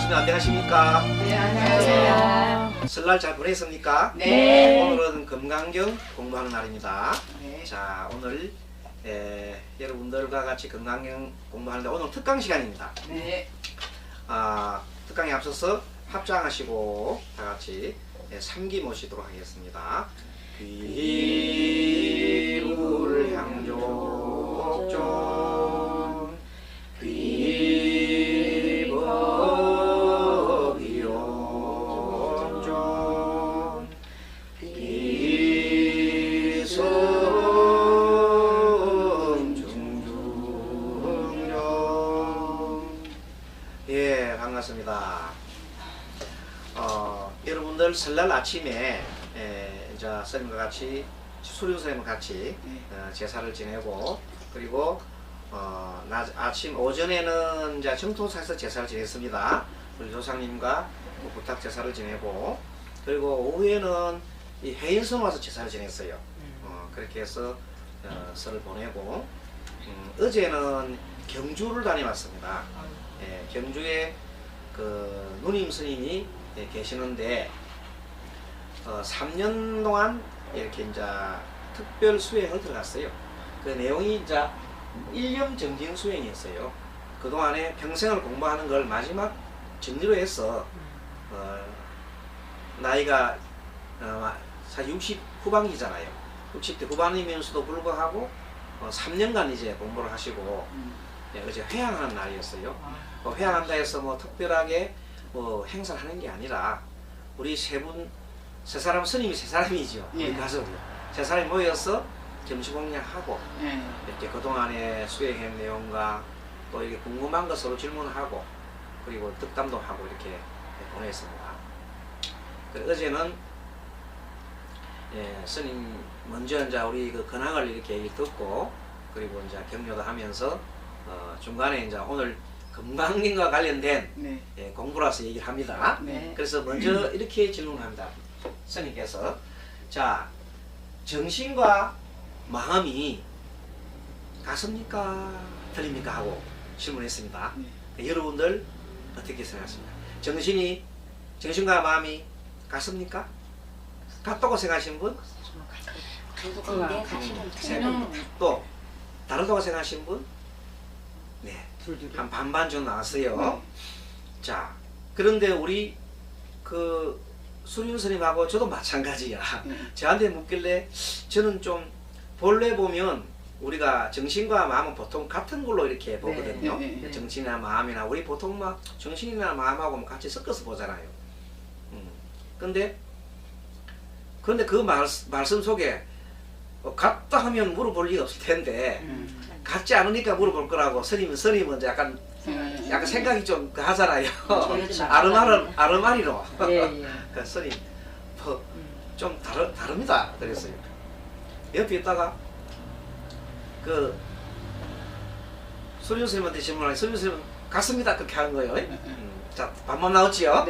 반갑습니다. 안녕하십니까? 네, 안녕하세요. 설날 잘 보냈습니까? 네. 오늘은 건강경 공부하는 날입니다. 네. 자, 오늘 여러분들과 같이 건강경 공부하는데 오늘 특강 시간입니다. 네. 특강에 앞서서 합장하시고 다 같이 삼기 모시도록 하겠습니다. 귀불향족종 귀법이용종 귀성중중종. 예, 반갑습니다. 여러분들 설날 아침에 이제 선생님과 같이 수련 선생님과 같이 제사를 지내고, 그리고 아침 오전에는 이제 정토사에서 제사를 지냈습니다. 우리 조상님과 부탁 제사를 지내고, 그리고 오후에는 이 해인성 와서 제사를 지냈어요. 그렇게 해서 설을 보내고, 어제는 경주를 다녀왔습니다. 경주에 그 누님 스님이 계시는데 3년 동안 이렇게 이제 특별 수행을 들어갔어요. 그 내용이 이제 1년 정진 수행이었어요. 그동안에 평생을 공부하는 걸 마지막 정리로 해서 나이가 60 후반기잖아요. 60대 후반이면서도 불구하고 3년간 이제 공부를 하시고 어제 회향하는 날이었어요. 회향한다 해서 뭐 특별하게 뭐 행사를 하는 게 아니라 우리 세 사람, 스님이 세 사람이죠. 우리 가족이 세 사람이 모여서 점심공양하고 이렇게 그동안의 수행의 내용과 또 이게 궁금한 것 서로 질문하고, 그리고 득담도 하고 이렇게 보냈습니다. 어제는 스님 먼저 이제 우리 그 근황을 이렇게 듣고, 그리고 이제 격려도 하면서 중간에 이제 오늘 건강과 관련된 공부라서 얘기를 합니다. 그래서 먼저 이렇게 질문합니다. 스님께서, 자, 정신과 마음이 같습니까? 틀립니까? 하고 질문했습니다. 여러분들 어떻게 생각하십니까? 정신과 마음이 같습니까? 같다고 생각하시는 분? 또 다르다고 생각하시는 분? 네, 한 반반 정도 나왔어요. 자, 그런데 우리 그 수륜 스님하고 저도 마찬가지야. 저한테 묻길래 저는 좀 본래 보면 우리가 정신과 마음은 보통 같은 걸로 이렇게 보거든요. 정신이나 마음이나 우리 보통 막 정신이나 마음하고 같이 섞어서 보잖아요. 근데 그 말씀 속에 같다 하면 물어볼 리가 없을 텐데 같지 않으니까 물어볼 거라고 스님은 약간 생각이 좀 하잖아요. 아르마리로. 스님 좀 다릅니다. 그랬어요. 옆에 있다가 그 수륜 스님한테 질문하니 수륜 스님은 같습니다. 그렇게 하는 거예요. 자, 반만 나왔지요?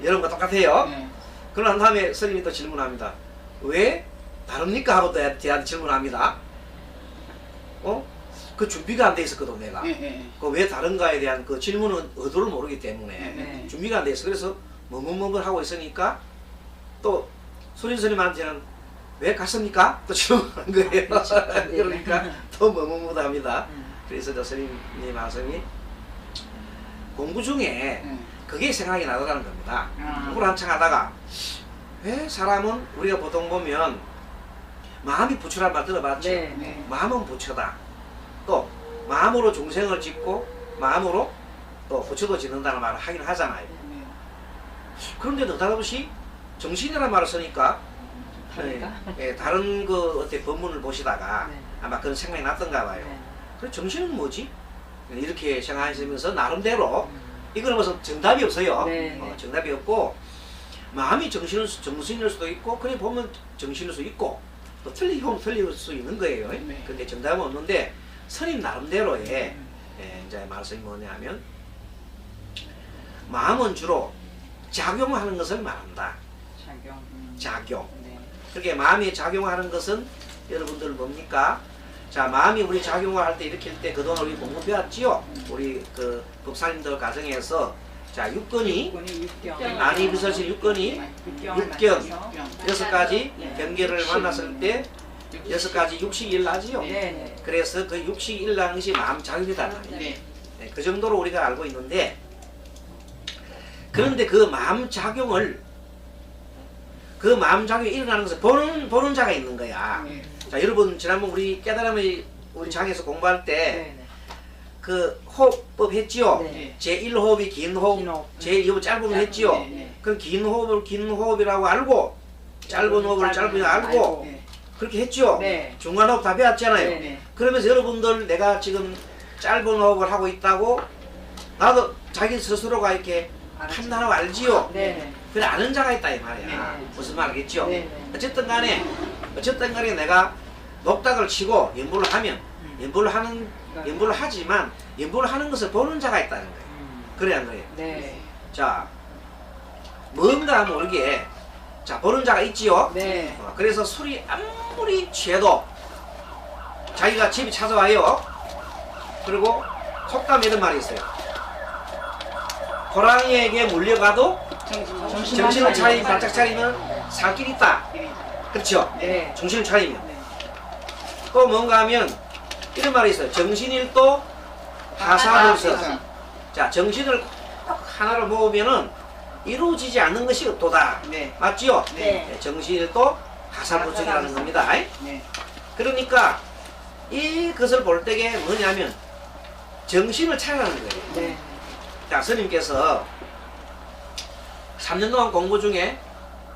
여러분과 똑같아요. 그러고 난 다음에 스님이 또 질문합니다. 왜 다릅니까? 하고 저한테 질문합니다. 그 준비가 안 돼 있었거든, 내가. 그 왜 다른가에 대한 그 질문은 의도를 모르기 때문에 준비가 안 돼 있어. 그래서 머뭇머뭇 하고 있으니까 또 수린 스님한테는 왜 갔습니까? 또 질문하는 거예요. 그러니까 또 머뭇머뭇합니다. 그래서 저 스님님 말씀이 공부 중에 그게 생각이 나더라는 겁니다. 공부를 한창 하다가 왜 사람은 우리가 보통 보면 마음이 부처란 말 들어봤죠? 마음은 부처다. 또 마음으로 중생을 짓고 마음으로 또 부처도 짓는다는 말을 하긴 하잖아요. 그런데 느닷없이 정신이라는 말을 쓰니까 다른 그 어떤 법문을 보시다가 아마 그런 생각이 났던가 봐요. 그래, 정신은 뭐지? 이렇게 생각하시면서 나름대로 이거는 무슨 정답이 없어요. 정답이 없고, 마음이 정신일 수도 있고, 그래 보면 정신일 수 있고, 또 틀리면 틀릴 수 있는 거예요. 근데 정답은 없는데 스님 나름대로의 이제 말씀이 뭐냐면, 마음은 주로 작용하는 것을 말한다. 작용. 그렇게 마음이 작용하는 것은 여러분들 뭡니까? 자, 마음이 우리 작용을 할 때 일으킬 때 그동안 우리 공부 배웠지요? 우리 그 법사님들 가정에서 자, 육견이 육견. 안이 비서실 육견이 육견 6가지 경계를 만났을 때 6가지 육식이 일어나지요. 네. 그래서 그 육식이 일어나는 것이 마음작용이다 말이에요. 네. 네, 그 정도로 우리가 알고 있는데, 그런데 그 마음작용이 일어나는 것을 보는 자가 있는 거야. 네. 자, 여러분 지난번 우리 깨달음의 우리 장에서 공부할 때 네. 그 호흡법 했지요. 네. 제1호흡이 긴 호흡, 긴 호흡. 제2호흡 짧은 호흡 했지요. 네, 네. 그럼 긴 호흡을 긴 호흡이라고 알고 짧은 호흡을 짧은 호흡 알고 네. 그렇게 했죠. 네. 중간 호흡 다 배웠잖아요. 네, 네. 그러면서 여러분들 내가 지금 짧은 호흡을 하고 있다고 나도 자기 스스로가 이렇게 판단하고 알지요. 네. 그래 아는 자가 있다 이 말이야. 네. 무슨 말 알겠죠? 네, 네. 어쨌든 간에 내가 녹닥을 치고 연불을 하면 연불을 하지만 연불을 하는 것을 보는 자가 있다는 거예요. 그래 안 그래요? 네. 자, 뭔가 모르게 자 보는 자가 있지요. 네. 그래서 술이 아무리 취해도 자기가 집에 찾아와요. 그리고 속담 이런 말이 있어요. 호랑이에게 물려가도 정신을 차리면 바짝 차리면 살 길이 있다. 그렇죠? 네. 정신을 차리면. 네. 또 뭔가 하면 이런 말이 있어요. 정신일도 하사불선. 자, 정신을 꼭 하나를 모으면은 이루어지지 않는 것이 없도다. 네. 맞지요? 네. 정신일도 하사불선이라는 겁니다. 네. 그러니까 이것을 볼 때게 뭐냐면 정신을 차리라는 거예요. 네. 자, 스님께서 3년 동안 공부 중에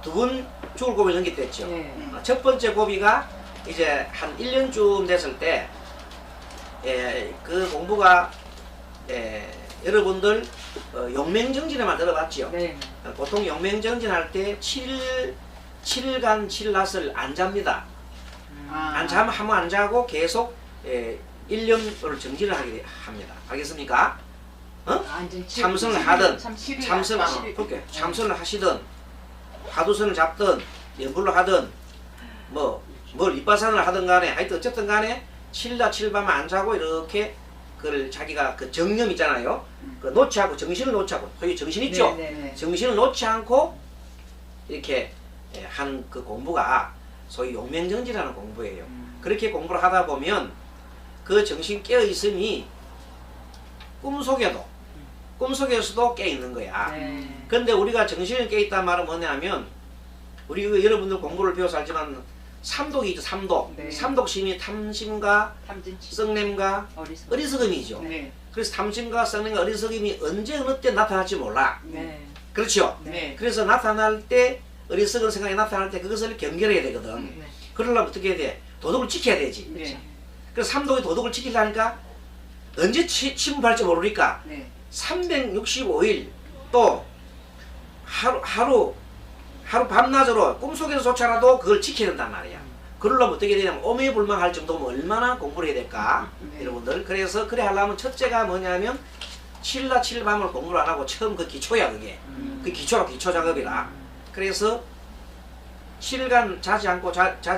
2번 죽을 고비를 넘겼댔죠. 네. 첫 번째 고비가 이제 한 1년쯤 됐을 때, 그 공부가, 여러분들, 용맹정진에만 들어봤지요. 네. 보통 용맹정진 할 때 7일간 7낮을 안 잡니다. 안 자면 한번 안 자고 계속 1년을 정진을 하게 합니다. 알겠습니까? 참선을 하든, 참선을 하시든, 하두선을 잡든, 연불을 하든, 뭘 이빠산을 하든 간에, 하여튼 어쨌든 간에 7낮 7밤을 안 자고 이렇게 그걸 자기가 그 정념 있잖아요. 그 놓지 않고, 정신을 놓지 않고, 소위 정신 있죠? 네. 정신을 놓지 않고 이렇게 한 그 공부가 소위 용맹정진이라는 공부예요. 그렇게 공부를 하다 보면 그 정신 깨어있음이 꿈속에서도 깨있는 거야. 네. 근데 우리가 정신을 깨있단 말은 뭐냐면 우리 여러분들 공부를 배워서 알지만 삼독이 있죠. 삼독. 네. 삼독심이 탐심과 썩냄과 어리석음이죠. 네. 그래서 탐심과 썩냄과 어리석음이 언제 어느 때 나타날지 몰라. 네. 그렇죠? 네. 그래서 나타날 때 어리석은 생각이 나타날 때 그것을 경계해야 되거든. 네. 그러려면 어떻게 해야 돼? 도덕을 지켜야 되지. 네. 그래서 삼독이 도덕을 지키려니까 언제 침범할지 모르니까 네. 365일 또 하루 밤낮으로 꿈속에서조차라도 그걸 지켜야 된단 말이야. 그러려면 어떻게 되냐면 오매불망할 정도면 얼마나 공부를 해야 될까? 네. 여러분들. 그래서 그래 하려면 첫째가 뭐냐면 7낮 7밤을 공부를 안 하고 처음 그 기초야 그게. 그 기초가 기초 작업이라. 그래서 7일간 자지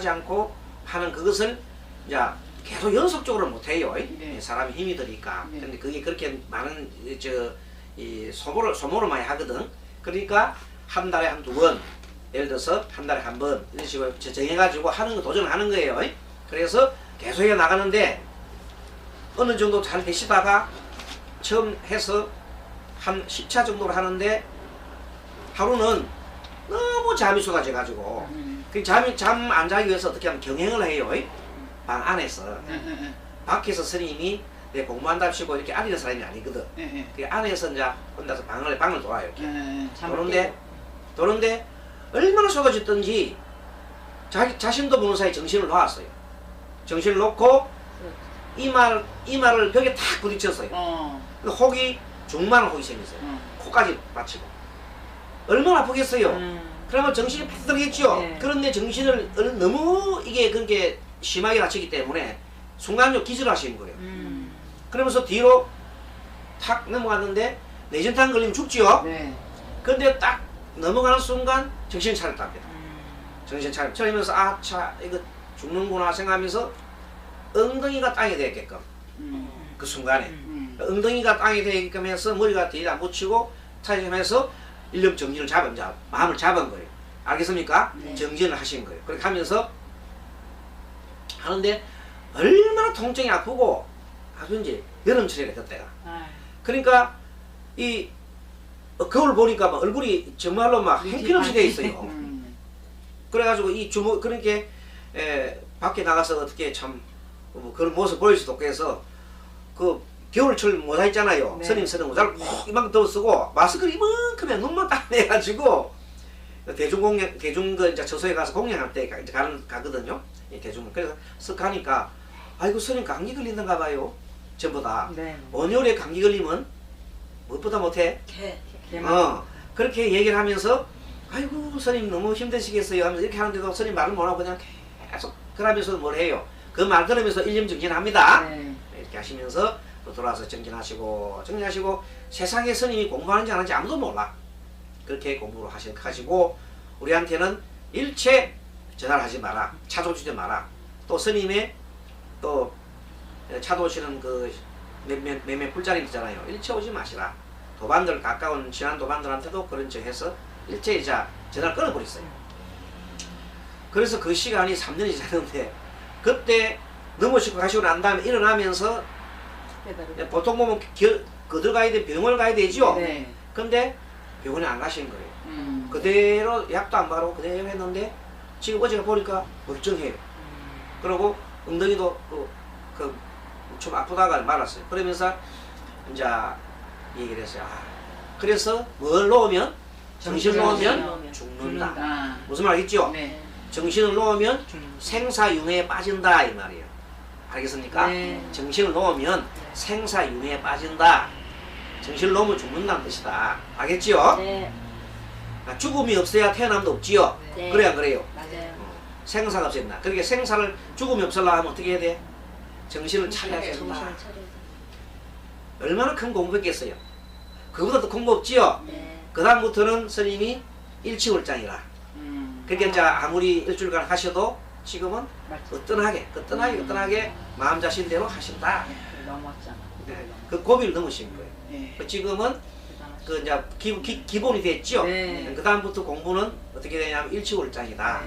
않고 하는 그것을 이제 계속 연속적으로 못 해요. 네. 사람이 힘이 드니까. 네. 근데 그게 그렇게 많은 소모를 많이 하거든. 그러니까 한 달에 한두 번, 예를 들어서 한 달에 한 번 이런 식으로 정해가지고 하는 거 도전을 하는 거예요. 그래서 계속 해 나가는데 어느 정도 잘 되시다가 처음 해서 한 10차 정도를 하는데 하루는 너무 잠이 쏟아져가지고 그 잠 안 자기 위해서 어떻게 하면 경행을 해요. 방 안에서. 밖에서 스님이 내 공부한답시고 이렇게 앉는 사람이 아니거든. 그 안에서 이제 혼자서 방을 돌아요. 이렇게. 도는데 얼마나 쏟아졌던지 자신도 모르는 사이에 정신을 놓았어요. 정신을 놓고 이마를 벽에 탁 부딪혔어요. 혹이 중만한 혹이 생겼어요. 코까지 받치고. 얼마나 아프겠어요. 그러면 정신이 팍 들겠죠. 네. 그런데 정신을 너무 이게 그렇게 심하게 다치기 때문에 순간적으로 기절하시는 거예요. 그러면서 뒤로 탁 넘어갔는데 뇌전탄 걸리면 죽지요. 네. 근데 딱 넘어가는 순간 정신 차렸답니다. 정신 차리면서 아차 이거 죽는구나 생각하면서 엉덩이가 땅에 대게끔 그 순간에 엉덩이가 땅에 대게끔 해서 머리가 뒤에 안 붙이고 타임해서 일념 정진을 잡은 마음을 잡은 거예요. 알겠습니까? 네. 정진을 하신 거예요. 그렇게 하면서 하는데 얼마나 통증이 아프고 아주 이제 여름철이래 그때가. 그러니까 이 거울 보니까 막 얼굴이 정말로 막 형편없이 돼 있어요. 그래가지고 이 주먹 그러니까 밖에 나가서 어떻게 참 뭐 그런 모습 보일 수도 없고 해서 그 겨울철 모자 있잖아요. 네. 스님 쓰는 모자를 꼭 이만큼 더 쓰고 마스크를 이만큼에 눈만 딱 내가지고 대중 그 이제 저소에 가서 공연할 때 이제 가거든요. 이 대중 그래서 쓱 가니까 아이고 스님 감기 걸리는가 봐요. 전보다 네. 온열에 감기 걸리면 무엇보다 못해. 개만. 그렇게 얘기를 하면서 아이고 스님 너무 힘드시겠어요 하면서 이렇게 하는데도 스님 말을 못하고 그냥 계속 그러면서 뭘 해요. 그 말 들으면서 일념 정진합니다. 네. 이렇게 하시면서 또 돌아와서 정진하시고 세상에 스님이 공부하는지 안 하는지 아무도 몰라. 그렇게 공부를 하시고 우리한테는 일체 전화를 하지 마라. 차도 주지 마라. 또 스님의 또 차도 치는 그 몇몇 불자리 있잖아요. 일체 오지 마시라. 도반들 가까운 친한 도반들한테도 그런 척 해서 일체 이제 전화를 끊어버렸어요. 그래서 그 시간이 3년이 지났는데 그때 넘어지고 가시고 난 다음에 일어나면서 보통 보면 그들 가야 돼 병원을 가야 되죠. 네. 근데 병원에 안 가시는 거예요. 그대로 약도 안 바르고 그대로 했는데 지금 어제가 보니까 멀쩡해요. 그리고 엉덩이도 좀 아프다가 말았어요. 그러면서 이제 얘기를 했어요. 그래서 뭘 놓으면 정신을 놓으면 죽는다. 무슨 말 알겠죠? 네. 정신을 놓으면 생사윤회에 빠진다 이 말이에요. 알겠습니까? 네. 정신을 놓으면 생사윤회에 빠진다. 정신을 놓으면 죽는다는 뜻이다. 알겠지요? 네. 죽음이 없어야 태어남도 없지요? 네. 그래야 그래요? 맞아요. 생사가 없앤다. 그러니까 생사를 죽음이 없으려고 하면 어떻게 해야 돼? 정신을 차려야 된다. 정신을 차려야 돼. 얼마나 큰 공부했겠어요? 그보다 더 공부 없지요? 네. 그 다음부터는 스님이 일치월장이라. 그러니까 이제 아무리 일주일간 하셔도 지금은 거뜬하게 마음 자신대로 하신다. 넘었잖아. 네. 그 고비를 넘으신 거예요. 네. 지금은 그 이제 기본이 됐죠. 네. 그 다음부터 공부는 어떻게 되냐면 일치월장이다.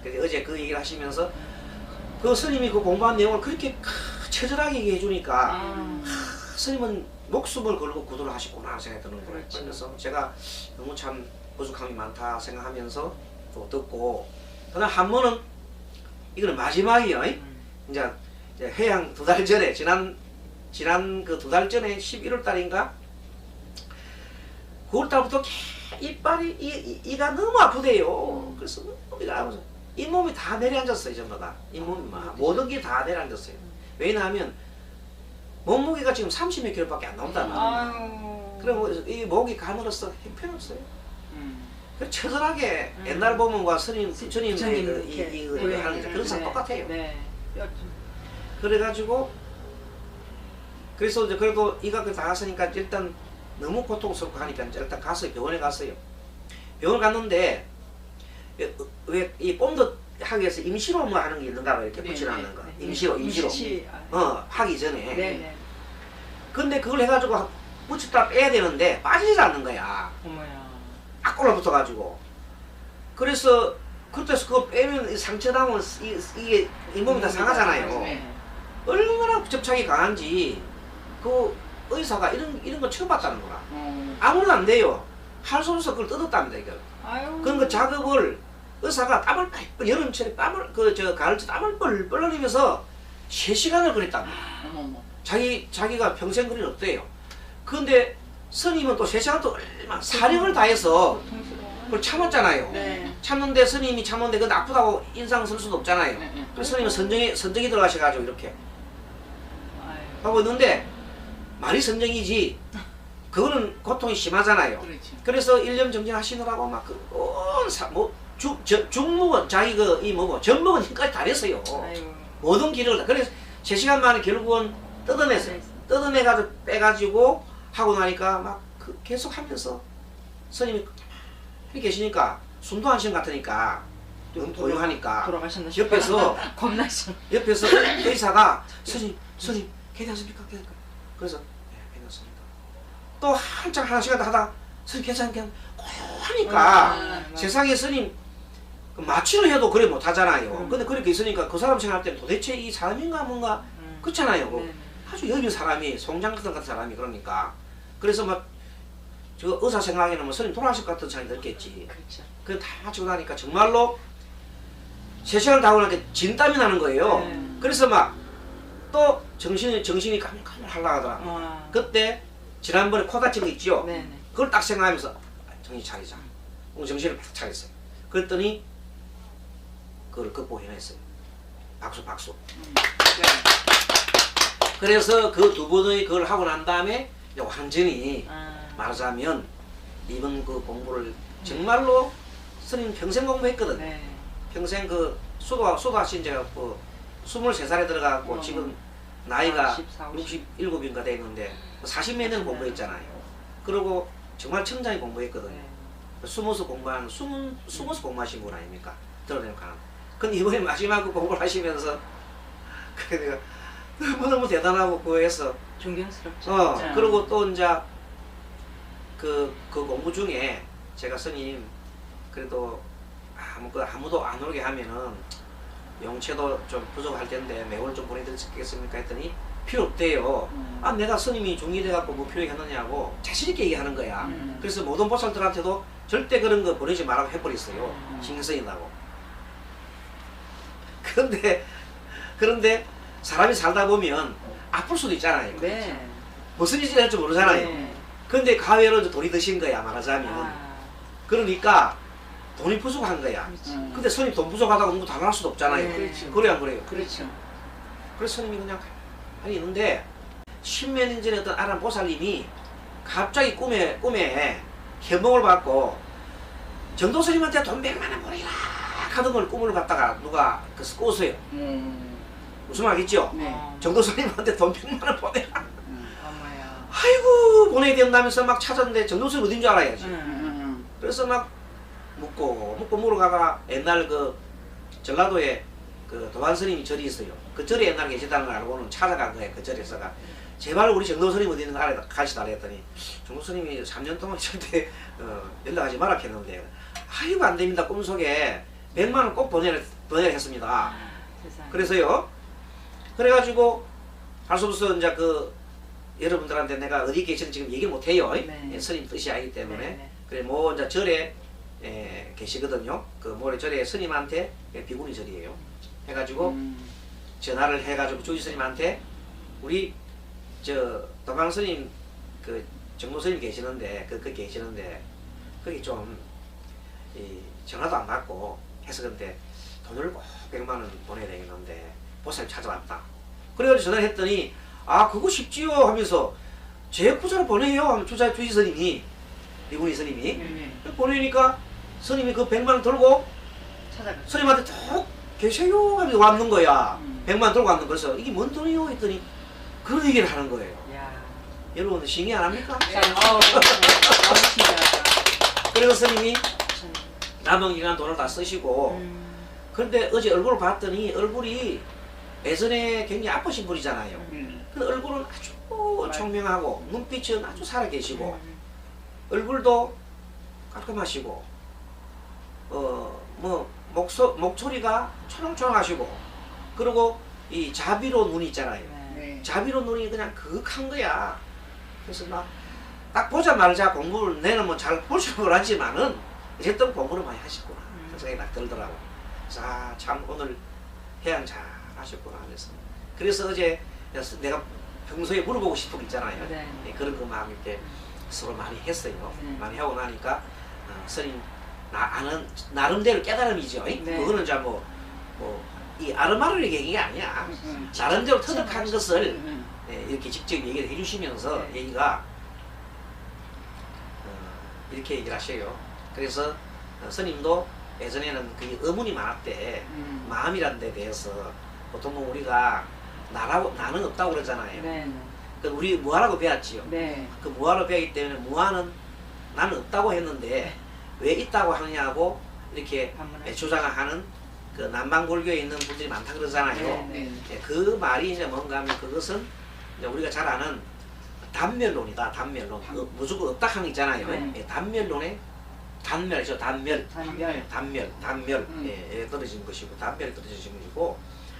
그래서 어제 그 얘기를 하시면서 그 스님이 그 공부한 내용을 그렇게 처절하게 얘기해 주니까 스님은 목숨을 걸고 구도를 하셨구나 생각이 드는 거예요. 그렇죠. 그래서 제가 너무 참 부족함이 많다 생각하면서 또 듣고 그다음 한 번은 이거는 마지막이에요. 이제 해양 2달 전에 지난 그 2달 전에 11월 달인가 9월 달부터 이빨이 이가 너무 아프대요. 그래서 이가 아파서 잇몸이 다 내려앉았어요. 전부 다 잇몸이 막 모든 게 다 내려앉았어요. 왜냐하면 몸무게가 지금 30몇 킬로밖에 안 나온단 말이에요. 그럼 이 목이 가늘어서 형편없어요. 그 처절하게 옛날 보면과 스님의 이거 하는 그런 상 똑같아요. 네. 그래가지고 그래서 이제 그래도 이가 다 했으니까 일단 너무 고통스럽고 하니까 일단 가서 병원에 갔어요. 병원 갔는데 왜 이 뽐덧 하기 위해서 임시로 뭐 하는 게 있는가 봐 이렇게 붙여놨는 거. 임시로 하기 전에. 네네. 근데 그걸 해가지고 붙였다 빼야 되는데 빠지질 않는 거야. 어머야. 딱 올라붙어가지고. 그래서 그때서 그거 빼면 상처 나면 이게 잇몸이 다 상하잖아요. 네. 얼마나 접착이 강한지 그 의사가 이런 거 처음 봤다는 거라. 아무도 안 돼요. 할 수 없어서 그걸 뜯었답니다 이거. 아유. 그런 그 작업을 의사가 땀을 여름철에 가을철 땀을 뻘뻘 흘리면서 3시간을 그랬답니다. 어머머. 자기가 평생 그린 없대요. 근데 스님은 또 3시간 또 얼마나 사력을 다해서 그걸 참았잖아요. 네. 참는데 스님이 참는데 그건 아프다고 인상 쓸 수도 없잖아요. 네. 그래서 스님은 선정이 들어가셔가지고 이렇게 아유. 하고 있는데 말이 선정이지 그거는 고통이 심하잖아요. 그렇지. 그래서 일념 정진하시느라고 중묵은 자기 전먹은 힘까지 다 냈어요. 아유. 모든 길을 다. 그래서 3시간 만에 결국은 뜯어냈어요. 뜯어내가지고 빼가지고 하고 나니까 막 계속 하면서 스님이 이렇게 계시니까 숨도 안 쉬는 것 같으니까 좀 고요하니까 돌아가셨나 옆에서 겁나셔. 옆에서 의사가 스님 괜찮습니까? 그래서 네, 괜찮습니다. 또 한참 한 시간 하다 스님 괜찮게 고하니까 맞아. 세상에 스님 그 마취를 해도 그래 못하잖아요. 근데 그렇게 있으니까 그 사람 생각할 때는 도대체 이 사람인가 뭔가 그렇잖아요. 네. 아주 여린 사람이 송장 같은 사람이 그러니까 그래서 막 저 의사 생각에는 뭐 스님 돌아가실 것 같은 생각이 들겠지. 그렇죠. 그다 마치고 나니까 정말로 3시간 다 오니까 진땀이 나는 거예요. 네. 그래서 막 또 정신이 가물가물 하려고 하더라. 그때 지난번에 코 다친 거 있죠? 네네. 그걸 딱 생각하면서 정신 차리자. 정신을 딱 차렸어요. 그랬더니 그걸 극복해냈어요. 박수. 그래서 그 두 번의 그걸 하고 난 다음에 완전히 말하자면 이번 그 공부를 정말로 스님 평생 공부했거든. 네. 평생 그 수도하신 제가 그 23살에 들어가고 지금 나이가 14, 67인가 되는데 40몇 년 공부했잖아요. 그리고 정말 청장이 공부했거든요. 네. 숨어서 공부하신 분 아닙니까? 들어내니까. 근데 이번에 마지막 그 공부를 하시면서 그래 내가 너무 대단하고 그거에서 존경스럽죠. 진짜. 그리고 또 이제 그 공부 중에 제가 스님 그래도 아무도 안 오게 하면은 용체도 좀 부족할 텐데 매월 좀 보내드릴 수 있겠습니까 했더니 필요 없대요. 내가 스님이 중이돼갖고 뭐 필요했느냐고 자신있게 얘기하는 거야. 그래서 모든 보살들한테도 절대 그런 거 보내지 말라고 해버렸어요. 신경 쓰인다고. 그런데 사람이 살다 보면 아플 수도 있잖아요. 네. 무슨 일이 될지 모르잖아요. 네. 근데 가외로 돈이 드신 거야 말하자면. 그러니까 돈이 부족한 거야. 근데 스님 돈 부족하다고 공부 다 할 수도 없잖아요. 네. 그렇죠. 그래요 안 그래요? 그렇죠. 그래서 스님이 그냥 가만히 있는데 10몇 년 전에 어떤 아란 보살님이 갑자기 꿈에 현몽을 받고 정도 스님한테 돈 100만 원 보내라 하던 걸 꿈을 갖다가 누가 꿔서요. 무슨 말이겠죠? 네. 정도 스님한테 돈 100만 원 보내라. 엄마야. 아이고 보내야 된다면서 막 찾았는데 정도 스님 어딘 줄 알아야지. 그래서 막 묻고 물어가다가 옛날 그 전라도에 그 도반 스님이 절이 있어요. 그 절에 옛날에 계시다는 걸 알고는 찾아간 거예요. 그 절에서가 제발 우리 정도 스님 어디 있는 거 가시다 했더니 정도 스님이 3년 동안 절대 연락하지 말라 했는데 아이고 안 됩니다. 꿈속에 100만 원 꼭 보내라 했습니다. 세상에. 그래서요. 그래가지고 할 수 없어 이제 그 여러분들한테 내가 어디 계시는지 지금 얘기 못 해요. 네. 스님 뜻이 아니기 때문에. 네. 그래 뭐 이제 절에 계시거든요. 그 모래 절에 스님한테 비구니 절이에요. 해가지고 전화를 해가지고 주지 스님한테 우리 저 도방 스님 그 정모 스님 계시는데 그 계시는데 거기 좀 전화도 안 받고 해서 근데 돈을 꼭 100만 원 보내야 되겠는데 보살님 찾아왔다. 그래가지고 전화를 했더니 그거 쉽지요 하면서 제 구자로 보내요 하면 주지 스님이 비구니 스님이 보내니까 스님이 그 100만 원 들고 찾아가. 스님한테 쭉 계세요 하면서 왔는 거야. 100만 원 들고 왔는 거서 이게 뭔 돈이요 했더니 그런 얘기를 하는 거예요. 야. 여러분 신기 안 합니까? 너무 신기하다. 그래서 스님이 남은 기간 돈을 다 쓰시고 그런데 어제 얼굴을 봤더니 얼굴이 예전에 굉장히 아프신 분이잖아요. 근데 얼굴은 아주 총명하고 눈빛은 아주 살아계시고 얼굴도 깔끔하시고 뭐 목소리가 초롱초롱하시고 그리고 이 자비로운 눈이 있잖아요. 네. 자비로운 눈이 그냥 그윽한 거야. 그래서 막 딱 보자마자 공부를 내는 뭐 잘 볼 줄 몰랐지만은 어쨌든 공부를 많이 하셨구나 그 생각이 딱 들더라고. 참 오늘 해양 잘 하셨구나 하면서 그래서 어제 내가 평소에 물어보고 싶은 거 있잖아요. 네. 그런 거 막 이렇게 서로 많이 했어요. 네. 많이 하고 나니까 스님 아는 나름대로 깨달음이죠. 네. 그거는 이제 이 아르마를 얘기한 게 아니야. 나름대로 터득한 것을 이렇게 직접 얘기를 해주시면서 네. 얘기가 이렇게 얘기를 하셔요. 그래서 스님도 예전에는 그 의문이 많았대. 마음이라는 데 대해서 보통 우리가 나는 없다고 그러잖아요. 네. 그 우리 무아라고 배웠지요. 네. 그 무아로 배우기 때문에 무아는 나는 없다고 했는데 왜 있다고 하느냐고 이렇게 주장하는 그 남방불교에 있는 분들이 많다 그러잖아요. 네. 그 말이 이제 뭔가 하면 그것은 이제 우리가 잘 아는 단멸론이다. 단멸론. 무조건 없다 하는 거 있잖아요. 네. 예, 단멸론의 단멸이죠. 단멸. 단멸. 음. 예, 떨어진 것이고 단멸이 떨어진 것이고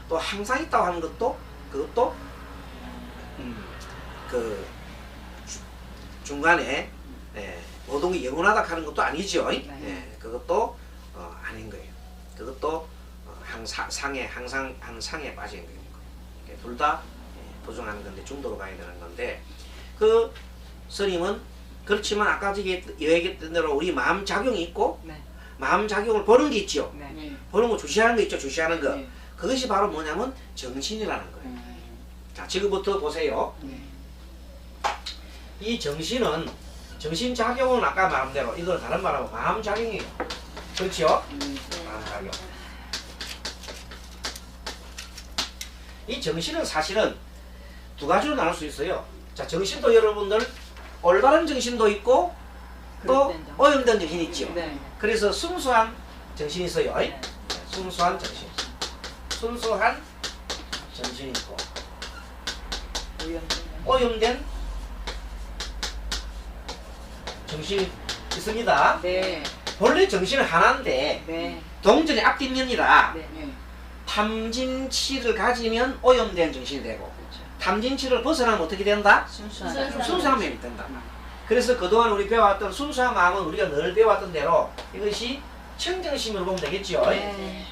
또 항상 있다고 하는 것도 그것도 그 중간에 예, 노동이 영원하다 하는 것도 아니죠. 네. 예, 그것도 아닌 거예요. 그것도 항상 상에 빠져 있는 거예요. 둘 다 부정하는 건데 중도로 가야 되는 건데 그 스님은 그렇지만 아까 얘기했던 대로 우리 마음 작용이 있고 네. 마음 작용을 보는 게 있죠. 네. 보는 거 주시하는 거 있죠. 주시하는 거. 네. 그것이 바로 뭐냐면 정신이라는 거예요. 자, 지금부터 보세요. 네. 이 정신은 정신작용은 아까 말한 대로 이걸 다른 말하면 마음작용이에요. 그렇죠? 마음작용. 이 정신은 사실은 두 가지로 나눌 수 있어요. 자, 정신도 여러분들 올바른 정신도 있고 또 그릇된 정신. 오염된 정신이 있죠. 네. 그래서 순수한 정신이 있어요. 네. 순수한 정신. 순수한 정신이 있고 오염된 정신이 있습니다. 네. 본래 정신은 하나인데 네. 동전의 앞뒷면이라 네. 탐진치를 가지면 오염된 정신이 되고 그렇죠. 탐진치를 벗어나면 어떻게 된다? 순수한 순수한 마음이 된다. 그래서 그동안 우리 배워왔던 순수한 마음은 우리가 늘 배워왔던 대로 이것이 청정심으로 보면 되겠죠. 네.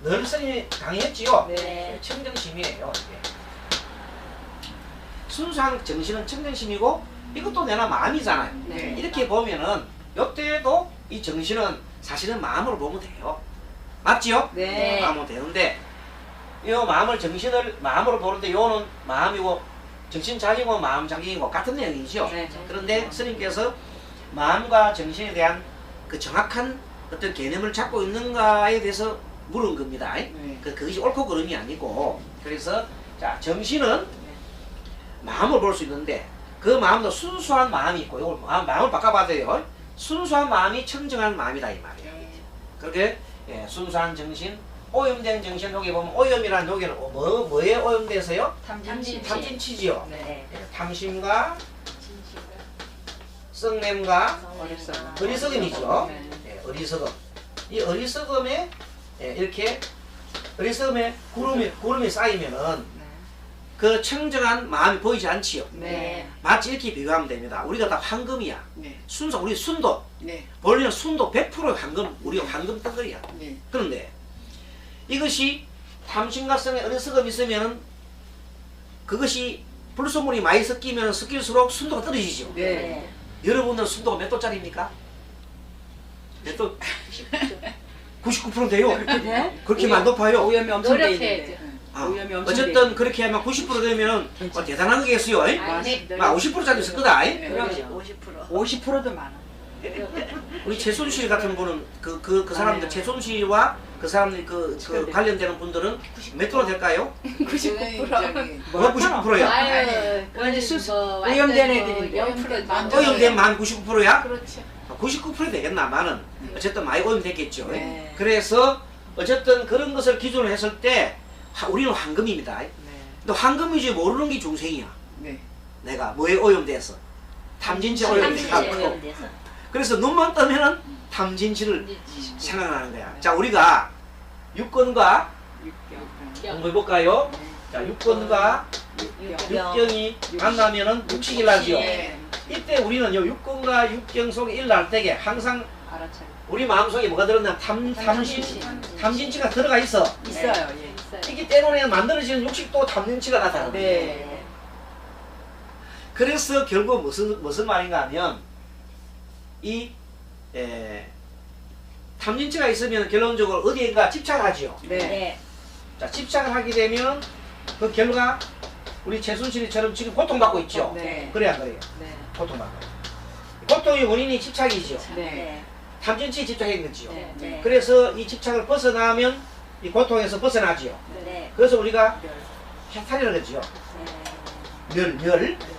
늘 스님이 강의했지요. 네. 청정심이에요. 이게. 순수한 정신은 청정심이고 이것도 내나 마음이잖아요. 네. 이렇게 보면은 이때도 이 정신은 사실은 마음으로 보면 돼요. 맞지요? 네. 마음으로 되는데 이 마음을 정신을 마음으로 보는데 요는 마음이고 정신작용은 마음작용이고 같은 내용이죠. 네. 그런데 스님께서 마음과 정신에 대한 그 정확한 어떤 개념을 잡고 있는가에 대해서 물은 겁니다. 네. 그것이 옳고 그름이 아니고 그래서 자 정신은 마음을 볼 수 있는데 그 마음도 순수한 마음이 있고 이걸 마음을 바꿔봐야 돼요. 순수한 마음이 청정한 마음이다 이 말이에요. 그렇게 순수한 정신, 오염된 정신 여기 보면 오염이라는 여기는 뭐에 오염돼서요? 탐진치지요. 네. 탐심과 썩냄과 어리석음이죠. 네. 어리석음. 이 어리석음에 이렇게 어리석음에 구름이 쌓이면은 그 청정한 마음이 보이지 않지요. 네. 마치 이렇게 비교하면 됩니다. 우리가 다 황금이야. 네. 우리 순도. 네. 원래는 순도 100% 황금, 우리가 황금 덩어리야. 네. 그런데 이것이 탐심과 성에 어리석음이 있으면은 그것이 불순물이 많이 섞이면 섞일수록 순도가 떨어지죠. 네. 여러분은 순도가 몇 도짜리입니까? 몇 도? 99% 돼요. 네? 그렇게만 높아요. 오염이 엄청 돼 노력해야지. 있는데. 아, 오염이 엄청 어쨌든 그렇게 하면 90% 되면은 대단한 거겠어요. 맞습니다. 50%짜리 있을 거다. 네. 그럼 그럼요. 50%. 50%도 많아. 우리 최순실 같은 분은 그 사람들 아유. 최순실과 그 사람들 그 관련되는 분들은 몇 도로 될까요? 99%. 뭐가 90%야? 아유, 완전 수수- 뭐 오염된 완전 애들인데. 0% 완전 오염된 만 99%야? 그렇죠. 99% 되겠나마는 어쨌든 많이 오염됐겠죠. 네. 그래서 어쨌든 그런 것을 기준으로 했을 때 우리는 황금입니다. 네. 근데 황금이지 모르는 게 중생이야. 네. 내가 뭐에 오염돼서 탐진치 오염돼서 그래서 눈만 뜨면은 탐진치를 생각나는 거야. 자 우리가 육권과 공부해볼까요? 자 육권과 육경이 만나면은 육식이 나죠. 네. 이때 우리는 요 육권과 육경 속에 일날 때에 항상 알아차려. 우리 마음속에 뭐가 들었냐 탐진치가 들어가 있어. 있어요. 예. 이기 때문에 만들어지는 육식도 탐진치가 나타나. 네. 그래서 결국 무슨 말인가 하면 이 탐진치가 있으면 결론적으로 어디인가 집착하지요. 네. 자 집착을 하게 되면 그 결과 우리 최순실이처럼 지금 고통받고 있죠. 네. 그래 안 그래요? 네. 고통받고. 고통의 원인이 집착이죠. 네. 탐진치에 집착한 거지요. 네. 그래서 이 집착을 벗어나면 이 고통에서 벗어나지요. 네. 그래서 우리가 해탈이라고 그러지요.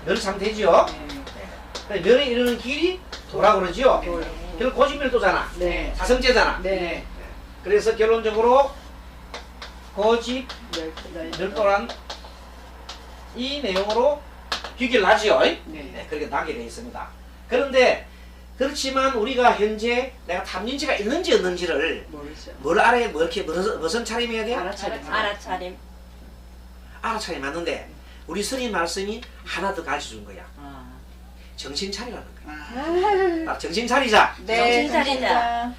멸 상태지요. 네. 멸에 이르는 길이 도라고 그러지요. 결국 고집멸도잖아. 네. 사성제잖아. 네. 그래서 결론적으로 고집 네. 멸도란 이 내용으로 비길 나지요. 네. 네, 그렇게 나게 되어 있습니다. 그런데 그렇지만 우리가 현재 내가 탐진치가 있는지 없는지를 모르죠. 뭘 알아야 뭐 이렇게 무슨 차림해야 돼? 알아차림. 알아차림. 알아차림 맞는데 우리 스님 말씀이 하나 더 가르쳐준 거야. 아. 정신 차리라는 거야. 아. 딱 정신 차리자. 정신 차리자.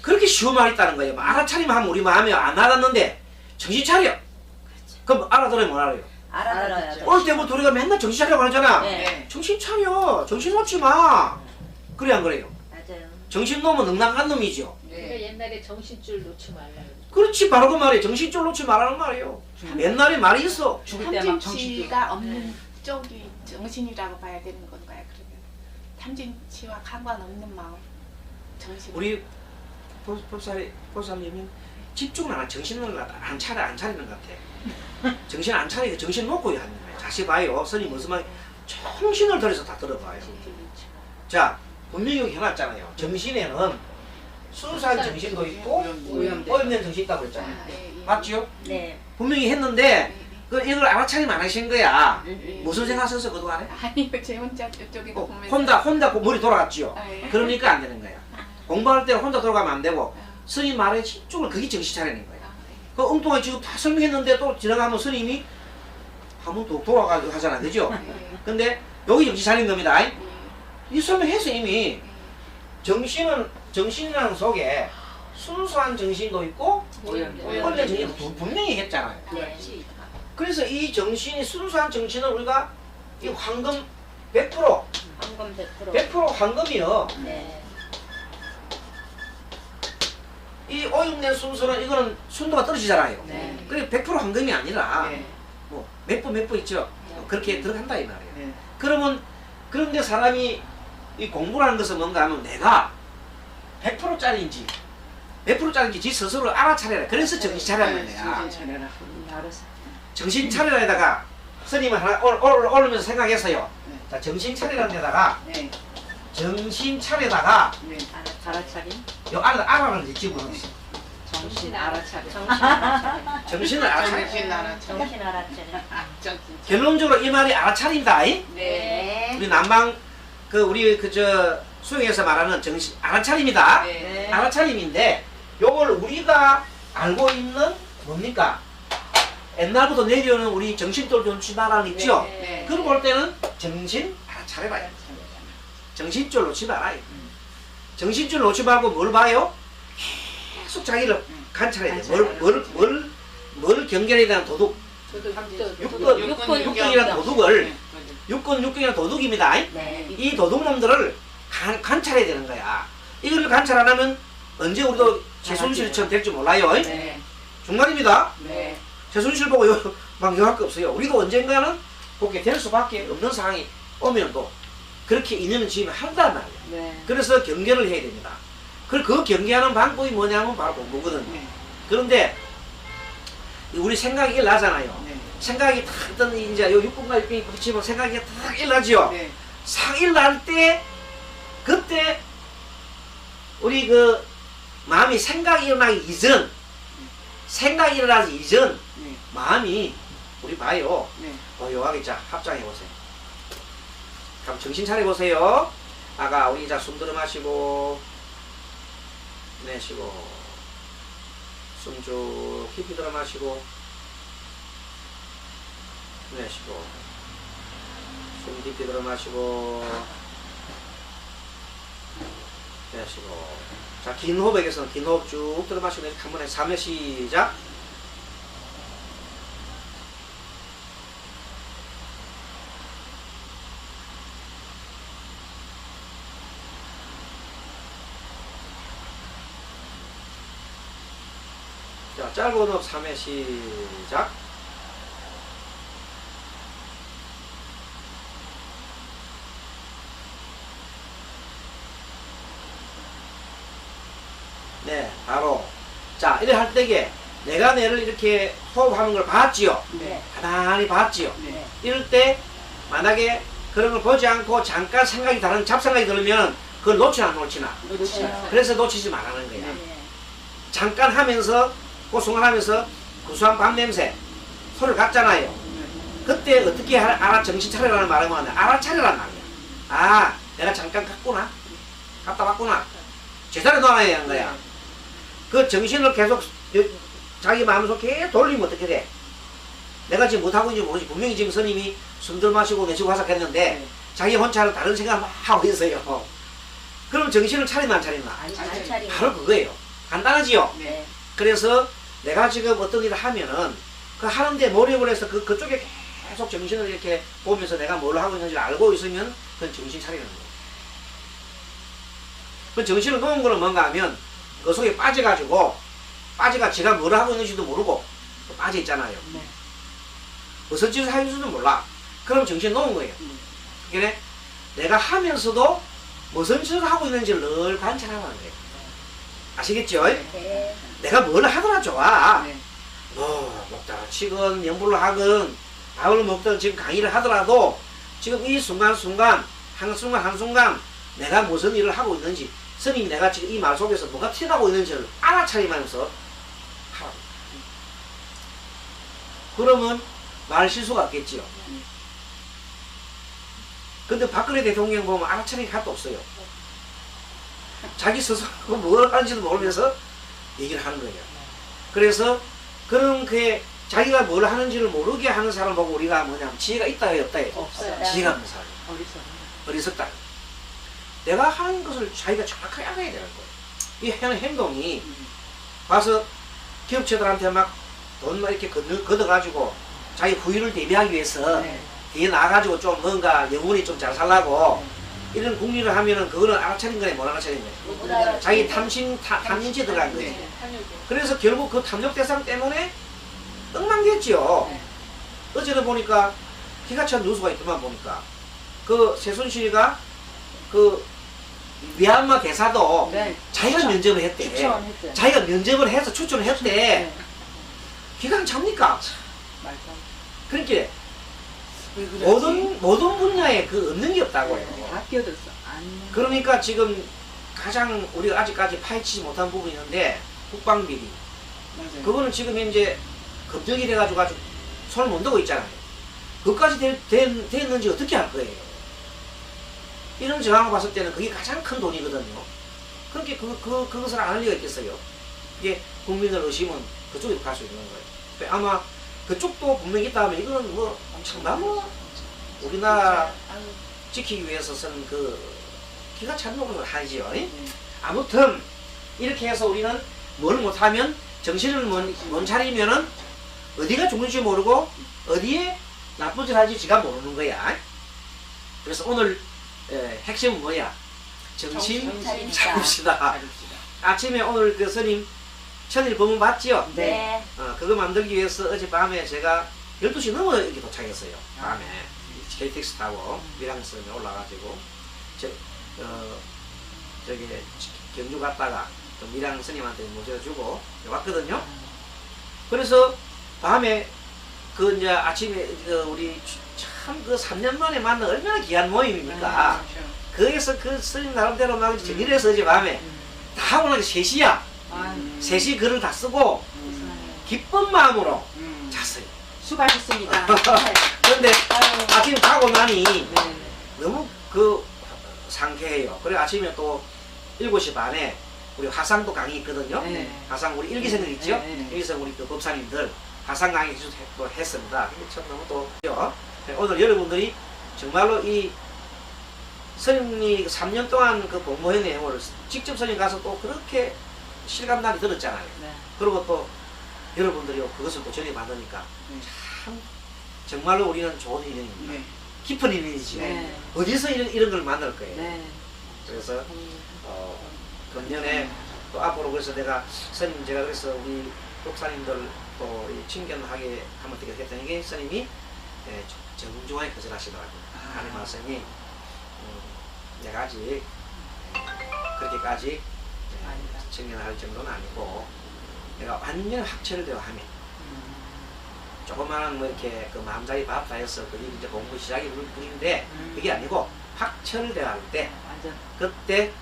그렇게 쉬운 말이 있다는 거예요. 알아차림 하면 우리 마음에 안 알았는데 정신 차려. 그럼 알아들어야 뭘 알아요? 알아들어야 돼. 어릴 때부터 우리가 맨날 정신 차리라고 하잖아. 네. 네. 정신 차려. 정신 놓지 마. 그래 안 그래요? 맞아요. 정신 놓으면 넉넉한 놈이죠. 네. 우리가 옛날에 정신줄 놓지 말라. 그렇지 바로 그 말이에요. 정신줄 놓지 말라는 말이에요. 옛날에 말이 있어. 죽을 때만 정신줄. 탐진치가 없는 쪽이 정신이라고 봐야 되는 건가요? 그러면 탐진치와 상관없는 마음, 정신. 우리 보살님은 집중을 안 하고 정신을 안 차리는 것 같아. 정신 안 차리고 정신 놓고 하는 거예요. 다시 봐요. 스님 무슨 말 정신을 들여서 다 들어봐요. 자 분명히 여기 해놨잖아요. 정신에는 순수한 정신도 있고 오염된 정신이 있다고 그랬잖아요. 맞죠? 네. 분명히 했는데 그 이걸 알아차림 안 하신 거야. 예. 무슨 생각 썼어 그동안에? 아니요, 제 혼자 이쪽에도 보면서. 혼자 머리 돌아갔지요. 아, 예. 그러니까 안 되는 거야. 공부할 때 혼자 돌아가면 안 되고 스님 말에 집중을 그게 정신 차리는 거야. 그 엉뚱하게 지금 다 설명했는데 또 지나가면 스님이 한 번 또 돌아가고 하잖아. 그죠? 근데 여기 정신 차린 겁니다. 이 설명해서 이미 정신이라는 속에 순수한 정신도 있고 오염된 정신도 분명히 했잖아요. 네. 그래서 이 정신이 순수한 정신은 우리가 이 황금 100% 황금 100%. 100% 황금이요. 네. 이 오염된 순수는 이거는 순도가 떨어지잖아요. 네. 그래 100% 황금이 아니라 네. 뭐 몇 번 있죠. 그렇게 들어간다 이 말이에요. 네. 그러면 그런데 사람이 이 공부라는 것은 뭔가 하면 내가 100%짜리인지 100%짜리인지 지 스스로 알아차려라. 그래서 정신 차리라는 거야. 정신 차려라. 알아서. 정신 차리라에다가 스님은 하나 오르면서 생각했어요. 네. 자 정신 차리라는 데다가 네. 정신 차리다가 네. 알아차림. 요 알아라는 데 집어넣었어. 정신 알아차림. 정신 알아차림. 정신을 알아차려. 정신 알아차림. 정신 알아차림. 정신. 결론적으로 이 말이 알아차린다. 이? 네. 우리 남방 우리 수영에서 말하는 정신 알아차림이다. 네. 알아차림인데 요걸 우리가 알고 있는 뭡니까? 옛날부터 내려오는 우리 정신돌 존치나라는 있죠? 네. 그걸 볼 때는 정신 알아차려라. 정신줄 놓지 마라. 정신줄 놓지 말고 뭘 봐요? 계속 자기를 관찰해야 돼. 뭘 경계해야 되는 도둑. 육근이라는 도둑을 육근이라는 도둑입니다. 네. 이 도둑놈들을 관찰해야 되는 거야. 이거를 관찰 안 하면 언제 우리도 최순실처럼 될지 몰라요. 네. 중간입니다. 네. 최순실 보고 막 여할 거 없어요. 우리도 언젠가는 그렇게 될 수밖에 없는 상황이 오면 또 그렇게 인연을 지으면 한단 말이에요. 네. 그래서 경계를 해야 됩니다. 그 경계하는 방법이 뭐냐면 바로 공부거든요. 네. 그런데 우리 생각이 일나잖아요. 네. 생각이 탁 뜨는 이제 요 6분과 6분이 부딪히면 생각이 탁 일나지요. 네. 싹 일날 때 그때 우리 마음이 생각이 일어나기 이전 생각이 일어나기 이전 네. 마음이 우리 봐요. 네. 요하게 자 합장해 보세요. 그럼 정신 차려 보세요. 아까 우리 자 숨 들어 마시고 내쉬고 숨 쭉 깊이 들어 마시고 내쉬고 숨 깊이 들어 마시고 내쉬고 자 긴 호흡에서는 긴 호흡 쭉 들어 마시고 한 번에 3회 시작. 자, 짧은 호흡 3회 시작. 네, 바로. 자, 이래 할 때에 내가 내를 이렇게 호흡하는 걸 봤지요? 네. 가만히 봤지요? 네. 이럴 때 만약에 그런 걸 보지 않고 잠깐 생각이 다른 잡생각이 들으면 그걸 놓치나 안 놓치나? 놓치나. 그래서 놓치지 말라는 거야. 네. 잠깐 하면서 고송을 하면서 구수한 밥 냄새 소리를 갖잖아요. 그때 어떻게 정신 차리라는 말은 뭐냐? 알아차리라는 말이야. 아, 내가 잠깐 갔구나. 갔다 왔구나. 제자리에 놔야 하는 거야. 그 정신을 계속 자기 마음속에 계속 돌리면 어떻게 돼? 내가 지금 못하고 있는지 모르지. 분명히 지금 스님이 숨들 마시고 내쉬고 화삭했는데 자기 혼자 다른 생각을 막 하고 있어요. 그럼 정신을 차리면 안 차리나? 안 차리는 바로 그거예요. 간단하지요? 네. 그래서 내가 지금 어떤 일을 하면은 그 하는데 몰입을 해서 그쪽에 계속 정신을 이렇게 보면서 내가 뭘 하고 있는지 알고 있으면 그건 정신 차리는 거예요. 그 정신을 놓은 거는 뭔가 하면 그 속에 빠져가지고 지가 뭘 하고 있는지도 모르고 빠져 있잖아요. 네. 무슨 짓을 하는지도 몰라. 그럼 정신 놓은 거예요. 그래 내가 하면서도 무슨 짓을 하고 있는지를 늘 관찰하는 거예요. 아시겠죠? 네. 내가 뭘 하더라 좋아. 네. 뭐 먹다가 치건 연불을 하건 밥을 먹든 지금 강의를 하더라도 지금 이 순간순간 한순간 내가 무슨 일을 하고 있는지 스님이 내가 지금 이 말 속에서 뭐가 튀어나오고 있는지를 알아차리면서 하라고. 그러면 말 실수가 없겠지요. 근데 박근혜 대통령 보면 알아차리기 하나도 없어요. 자기 스스로 뭘 하는지도 모르면서 얘기를 하는 거예요. 그래서 그런 그 자기가 뭘 하는지를 모르게 하는 사람 보고 우리가 뭐냐면 지혜가 있다 해 없다 해? 없어요. 지혜가 없는 사람. 어리석다. 내가 하는 것을 자기가 정확하게 알아야 되는 거예요. 이 하는 행동이 와서 기업체들한테 막 돈 이렇게 걷어가지고 자기 후일을 대비하기 위해서 네. 뒤에 나가가지고 좀 뭔가 영혼이 좀 잘 살라고 이런 궁리를 하면은 그거는 알아차린 거네, 못 알아차린 거네. 자기 탐진치 들어간 거지. 네. 그래서 결국 그 탐욕 대상 때문에 엉망됐지요. 네. 어제는 보니까 기가 찬 뉴스가 있더만 보니까 그 최순실이가 그 미얀마 대사도 네. 자기가 면접을 했대. 추천했대. 자기가 면접을 해서 추천을 했대. 네. 기가 찹니까? 말도 그러니까 왜 그러지? 모든 분야에 그 없는 게 없다고요. 다 끼어들었어. 안. 그러니까 지금 가장 우리가 아직까지 파헤치지 못한 부분이 있는데 국방비리. 맞아요. 그거는 지금 현재 급격이 돼가지고 아주 손을 못 대고 있잖아요. 그것까지 됐는지 어떻게 할 거예요? 이런 정황을 봤을 때는 그게 가장 큰 돈이거든요. 그렇게 그것을 안 할 리가 있겠어요. 이게 국민들 의심은 그쪽에 갈 수 있는 거예요. 아마 그쪽도 분명히 있다 하면 이거는 뭐 엄청난 뭐 우리나라 지키기 위해서 쓰는 그 기가 찬 노릇을 하지요. 아무튼 이렇게 해서 우리는 뭘 못하면 정신을 못 차리면은 어디가 죽는지 모르고 어디에 나쁜 짓 할지 지가 모르는 거야. 그래서 오늘 핵심은 뭐야? 정신 차립시다. 아침에 오늘 그 스님 천일 법문 봤지요? 네. 그거 만들기 위해서 어젯밤에 제가 12시 넘어 이렇게 도착했어요. 밤에 KTX 타고 밀양섬에 올라가지고 저기 경주 갔다가 또 밀양 스님한테 모셔주고 왔거든요. 그래서 밤에 그 이제 아침에 우리 참 그 3년 만에 만난 얼마나 귀한 모임입니까? 거기서 그 스님 나름대로 막 정리해서 어젯밤에 다 하고 나서 3시야. 3시 글을 다 쓰고 기쁜 마음으로 잤어요. 수고하셨습니다. 그런데 아침 자고 나니 네. 너무 그 상쾌해요. 그래 아침에 또 7시 반에 우리 화상도 강의 있거든요. 네. 화상 우리 일기생들 있죠? 네. 여기서 우리 그 법사님들 화상 강의 또 했습니다. 근데 참 너무 또 오늘 여러분들이 정말로 이 스님이 3년 동안 그 공부한 내용을 직접 스님 가서 또 그렇게 실감나게 들었잖아요. 네. 그리고 또 여러분들이 그것을 또 전해받으니까 참 정말로 우리는 좋은 인연입니다. 네. 깊은 인연이죠. 네. 어디서 이런 걸 만날 거예요. 네. 그래서 금년에 또 앞으로 그래서 내가 스님 제가 그래서 우리 독사님들 또 친견하게 하면 어떻게 했더니 이게 스님이 정중하게 거절하시더라고요. 하는 말씀이 내가 아직 그렇게까지 청년할 정도는 아니고 내가 완전 확철을 되어 하면 조그마한 뭐 이렇게 그 마음자리 밥 다해서 그게 이제 공부 시작이 부인데 그게 아니고 확철을 되어 할 때 그때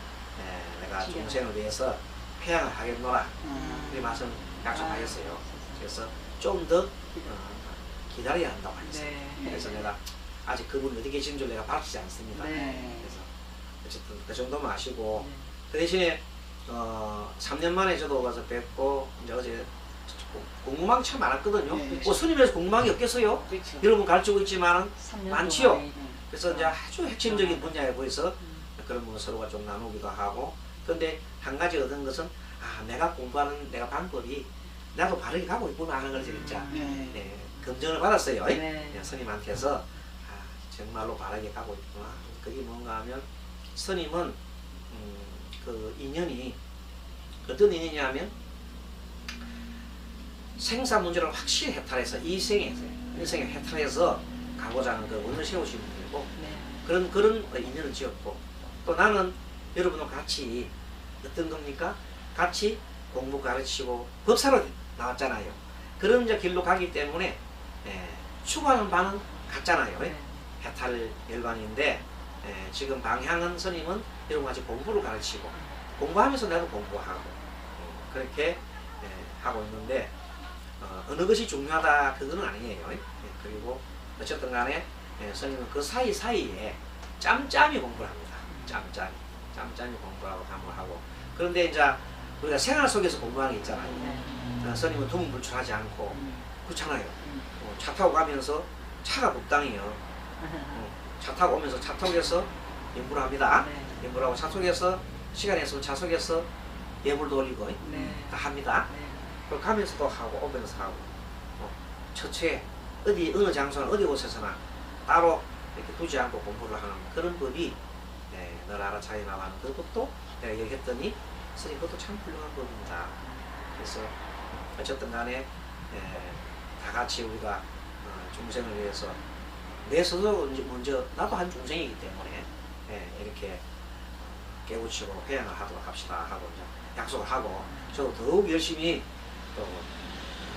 내가 중생을 위해서 회양을 하겠노라 이 말씀 약속하셨어요. 그래서 좀 더 기다려야 한다고 했어요. 네. 그래서 내가 아직 그분이 어디 계신 줄 내가 밝히지 않습니다. 네. 그래서 어쨌든 그 정도만 아시고 네. 그 대신에 3년 만에 저도 와서 뵙고 이제 어제 궁금한 게 참 많았거든요. 네. 뭐 스님에서 궁금한 게 없겠어요? 그렇죠. 여러분 가르치고 있지만 3년 많지요. 동안. 그래서 이제 아주 핵심적인 분야에 보여서 그런 거 서로가 좀 나누기도 하고. 그런데 한 가지 얻은 것은 내가 공부하는 내가 방법이 나도 바르게 가고 있구나 하는 걸 진짜 네. 네, 검증을 받았어요. 네. 스님한테서 정말로 바르게 가고 있구나. 그게 뭔가 하면 스님은 그 인연이 어떤 인연이냐면 생사 문제를 확실히 해탈해서 인생에 해탈해서 가고자 하는 그 원을 세우신 분이고 네. 그런 인연을 지었고 또 나는 여러분과 같이 어떤 겁니까? 같이 공부 가르치고 법사로 나왔잖아요. 그런 이제 길로 가기 때문에 추구하는 바는 같잖아요. 네. 해탈 열반인데 지금 방향은 스님은 여러분 같이 공부를 가르치고 공부하면서 나도 공부하고 그렇게 하고 있는데 어느 것이 중요하다 그거는 아니에요. 그리고 어쨌든 간에 스님은 그 사이사이에 짬짬이 공부를 합니다. 짬짬이 공부하고 하고 그런데 이제 우리가 생활 속에서 공부하는 게 있잖아요. 스님은 두문불출하지 않고 그렇잖아요. 차 타고 가면서 차가 불당해요. 차 타고 오면서 차속에서 연구를 합니다. 네. 연구를 하고 차속에서 시간이 있으면 차속에서 예불도 올리고 네. 다 합니다. 네. 그리고 가면서도 하고 오면서 하고 처처에 어느 장소나 어디 곳에서나 따로 이렇게 두지 않고 공부를 하는 그런 법이 널 알아차리 나가는 그것도 내가 얘기했더니 스님 그것도 참 훌륭한 법입니다. 그래서 어쨌든 간에 다 같이 우리가 중생을 위해서 내 스스로 먼저 나도 한 중생이기 때문에 이렇게 깨우치고 회양을 하도록 합시다 하고 이제 약속을 하고 저도 더욱 열심히 또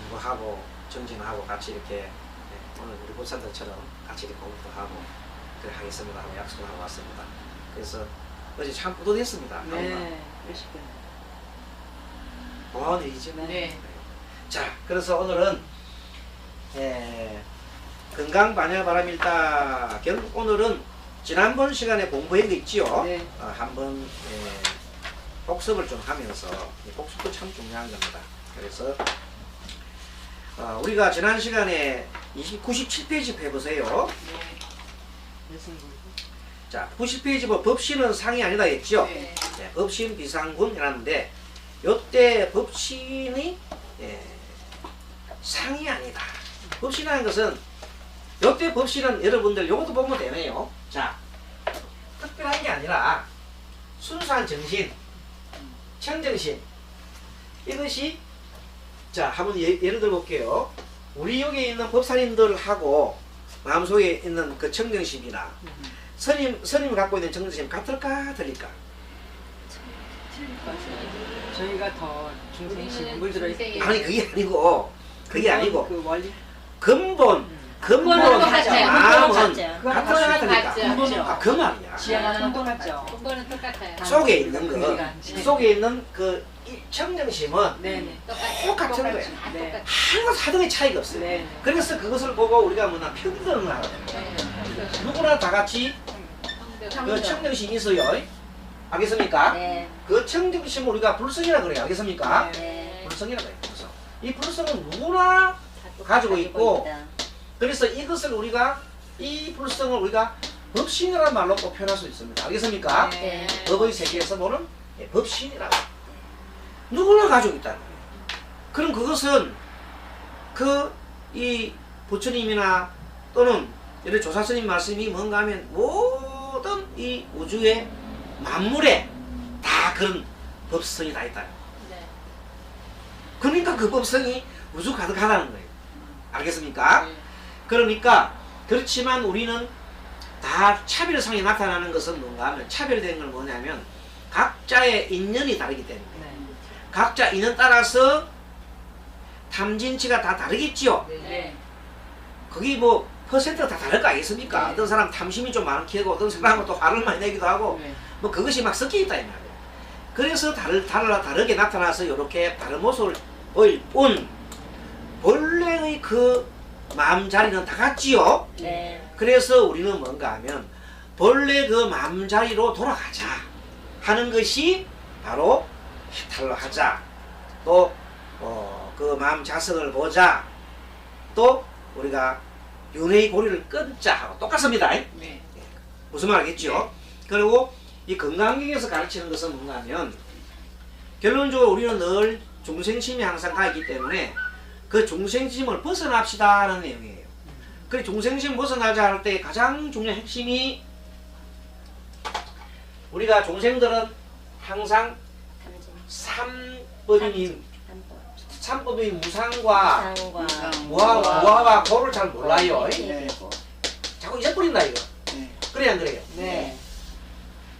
공부하고 정진하고 같이 이렇게 오늘 우리 보살들처럼 같이 이렇게 공부도 하고 그래 하겠습니다 하고 약속을 하고 왔습니다. 그래서 어제 참 뿌듯했습니다. 네. 그러시군요. 고마운 일이죠. 네. 자, 그래서 오늘은 건강 반야 바람일다. 결국 오늘은 지난번 시간에 공부한 거 있지요. 네. 한번 복습을 좀 하면서 복습도 참 중요한 겁니다. 그래서 우리가 지난 시간에 97페이지 해보세요. 네. 무슨 공부? 자, 90페이지 뭐 법신은 상이 아니다 했죠. 네. 법신 비상군이라는데 요때 법신이 상이 아니다. 법신이라는 것은 요때 법신은 여러분들 요것도 보면 되네요. 자, 특별한 게 아니라 순수한 정신, 청정신 이것이 자 한번 예를 들어 볼게요. 우리 여기 있는 법사님들하고 마음속에 있는 그 청정심이나 스님 갖고 있는 청정심 같을까 틀릴까? 틀릴 것 같아요. 저희가 더 중생심에 물들어 있고. 아니 그게 아니고 그 원리. 근본 근본은 똑같아요. 마음은 그건 같을까 같죠. 틀릴까? 근본은 그 말이야. 지향하는 똑같죠. 근본은 똑같아요. 속에 있는 그러니까. 거 속에 있는 그 이 청정심은 네네. 똑같은 거예요. 다 네. 똑같아요. 하나도 사등의 차이가 없어요. 네. 그래서 그것을 보고 우리가 뭐냐 평등을 하거든요. 누구나 다 같이 그 청정심이 있어요. 알겠습니까? 네. 그 청정심을 우리가 불성이라 그래요. 알겠습니까? 네. 불성이라 그래요. 불성. 이 불성은 누구나 가지고 있고 있다. 그래서 이것을 우리가 이 불성을 우리가 법신이라는 말로 꼭 표현할 수 있습니다. 알겠습니까? 네. 법의 세계에서 보는 법신이라고. 누구나 가지고 있다는 거예요. 그럼 그것은 이 부처님이나 또는 이런 조사스님 말씀이 뭔가 하면 모든 이 우주의 만물에 다 그런 법성이 다 있다. 네. 그러니까 그 법성이 우주 가득하다는 거예요. 알겠습니까? 네. 그러니까 그렇지만 우리는 다 차별성이 나타나는 것은 뭔가 하면 차별된 건 뭐냐면 각자의 인연이 다르기 때문에 각자 인연 따라서 탐진치가 다 다르겠지요. 네. 거기 뭐 퍼센트가 다 다를 거 아니겠습니까? 네. 어떤 사람 탐심이 좀 많게 하고 어떤 사람은 또 화를 많이 내기도 하고 네. 뭐 그것이 막 섞여 있다 이 말이에요. 그래서 다르게 나타나서 이렇게 다른 모습을 보일 뿐 본래의 그 마음자리는 다 같지요. 네. 그래서 우리는 뭔가 하면 본래 그 마음자리로 돌아가자 하는 것이 바로 해탈로 하자. 또 그 마음 자성을 보자. 또 우리가 윤회의 고리를 끊자 하고 똑같습니다. 네. 무슨 말 알겠죠? 그리고 이 건강경에서 가르치는 것은 뭔가 하면 결론적으로 우리는 늘 중생심이 항상 가 있기 때문에 그 중생심을 벗어납시다라는 내용이에요. 그래 중생심 벗어나자 할 때 가장 중요한 핵심이 우리가 중생들은 항상 삼법이 무상과 무아와 고를 잘 몰라요. 네. 자꾸 잊어버린다 이거. 네. 그래 안 그래요? 네.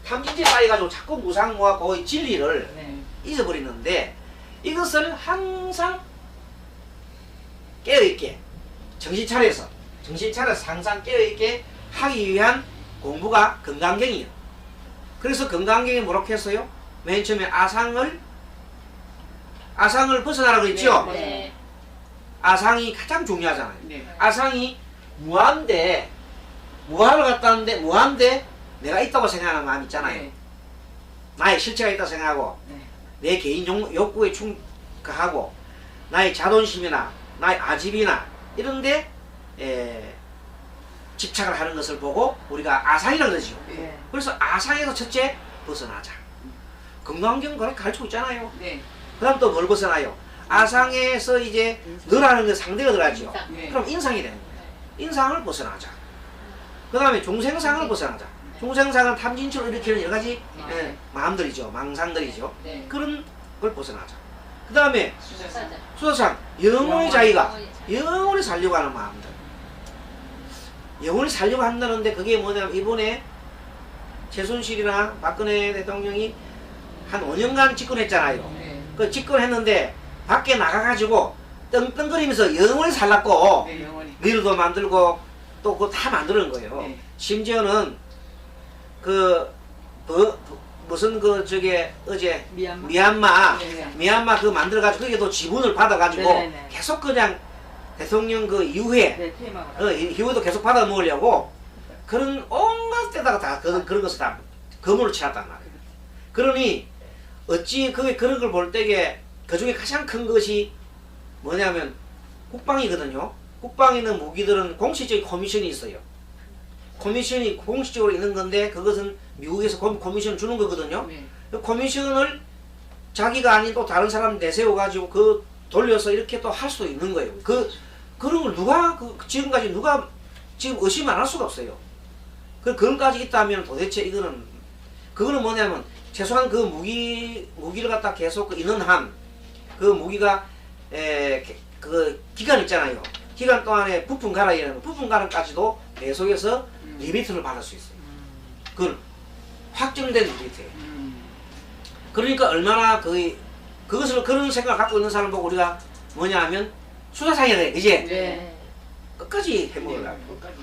탐진지 쌓여가지고 자꾸 무상 무아 고의 진리를 네. 잊어버리는데 이것을 항상 깨어있게 정신 차려서 항상 깨어있게 하기 위한 공부가 건강경이에요. 그래서 건강경이 뭐라고 했어요? 맨 처음에 아상을 벗어나라고 했죠? 네. 아상이 가장 중요하잖아요. 네. 아상이 무한데 무한을 갖다 하는데 무한데 내가 있다고 생각하는 마음 있잖아요. 네. 나의 실체가 있다고 생각하고 네. 내 개인 욕구에 충하고 나의 자존심이나 나의 아집이나 이런데 집착을 하는 것을 보고 우리가 아상이라고 그러죠. 네. 그래서 아상에서 첫째 벗어나자. 건강경 그렇게 가르치고 있잖아요. 네. 그 다음 또 뭘 벗어나요? 아상에서 이제 너라는 게 상대가 들어가죠. 네. 그럼 인상이 되는 거예요. 인상을 벗어나자. 그 다음에 중생상을 벗어나자. 중생상은 탐진치로 일으키는 여러 가지 마음들이죠. 망상들이죠. 네. 그런 걸 벗어나자. 그 다음에 수사상. 수사상 영혼의 자기가 영원히 살려고 하는 마음들. 영원히 살려고 한다는데 그게 뭐냐면 이번에 최순실이나 박근혜 대통령이 한 5년간 집권했잖아요. 네. 그 집권했는데 밖에 나가가지고 떵떵거리면서 영원히 살랐고 네, 영원히. 밀도 만들고 또 그거 다 만드는 거예요. 네. 심지어는 무슨 저게 어제 미얀마. 네. 미얀마 그 만들어가지고 거기도 지분을 받아가지고 네네. 계속 그냥 대통령 그 이후에 네, 퇴임하고. 이후에도 계속 받아 먹으려고 그런 온갖 데다가 다 그런 것을 다 거물을 치렀단 말이에요. 그러니 어찌 그런 걸 볼 때에 그 중에 가장 큰 것이 뭐냐면 국방이거든요. 국방에 있는 무기들은 공식적인 커미션이 있어요. 커미션이 공식적으로 있는 건데 그것은 미국에서 커미션을 주는 거거든요. 네. 그 커미션을 자기가 아닌 또 다른 사람 내세워가지고 그 돌려서 이렇게 또 할 수도 있는 거예요. 그런 걸 누가 지금까지 누가 지금 의심 안 할 수가 없어요. 그런까지 있다면 도대체 그거는 뭐냐면 최소한 그 무기를 갖다 계속 있는 한 그 무기가 그 기간 있잖아요. 기간 동안에 부품 가락이라는 부품 가락까지도 계속해서 리미트를 받을 수 있어요. 그건 확정된 리미트예요. 그러니까 얼마나 그것을 그런 생각을 갖고 있는 사람 보고 우리가 뭐냐 하면 수사상이라 해, 그지? 네. 끝까지 해먹으려고. 끝까지.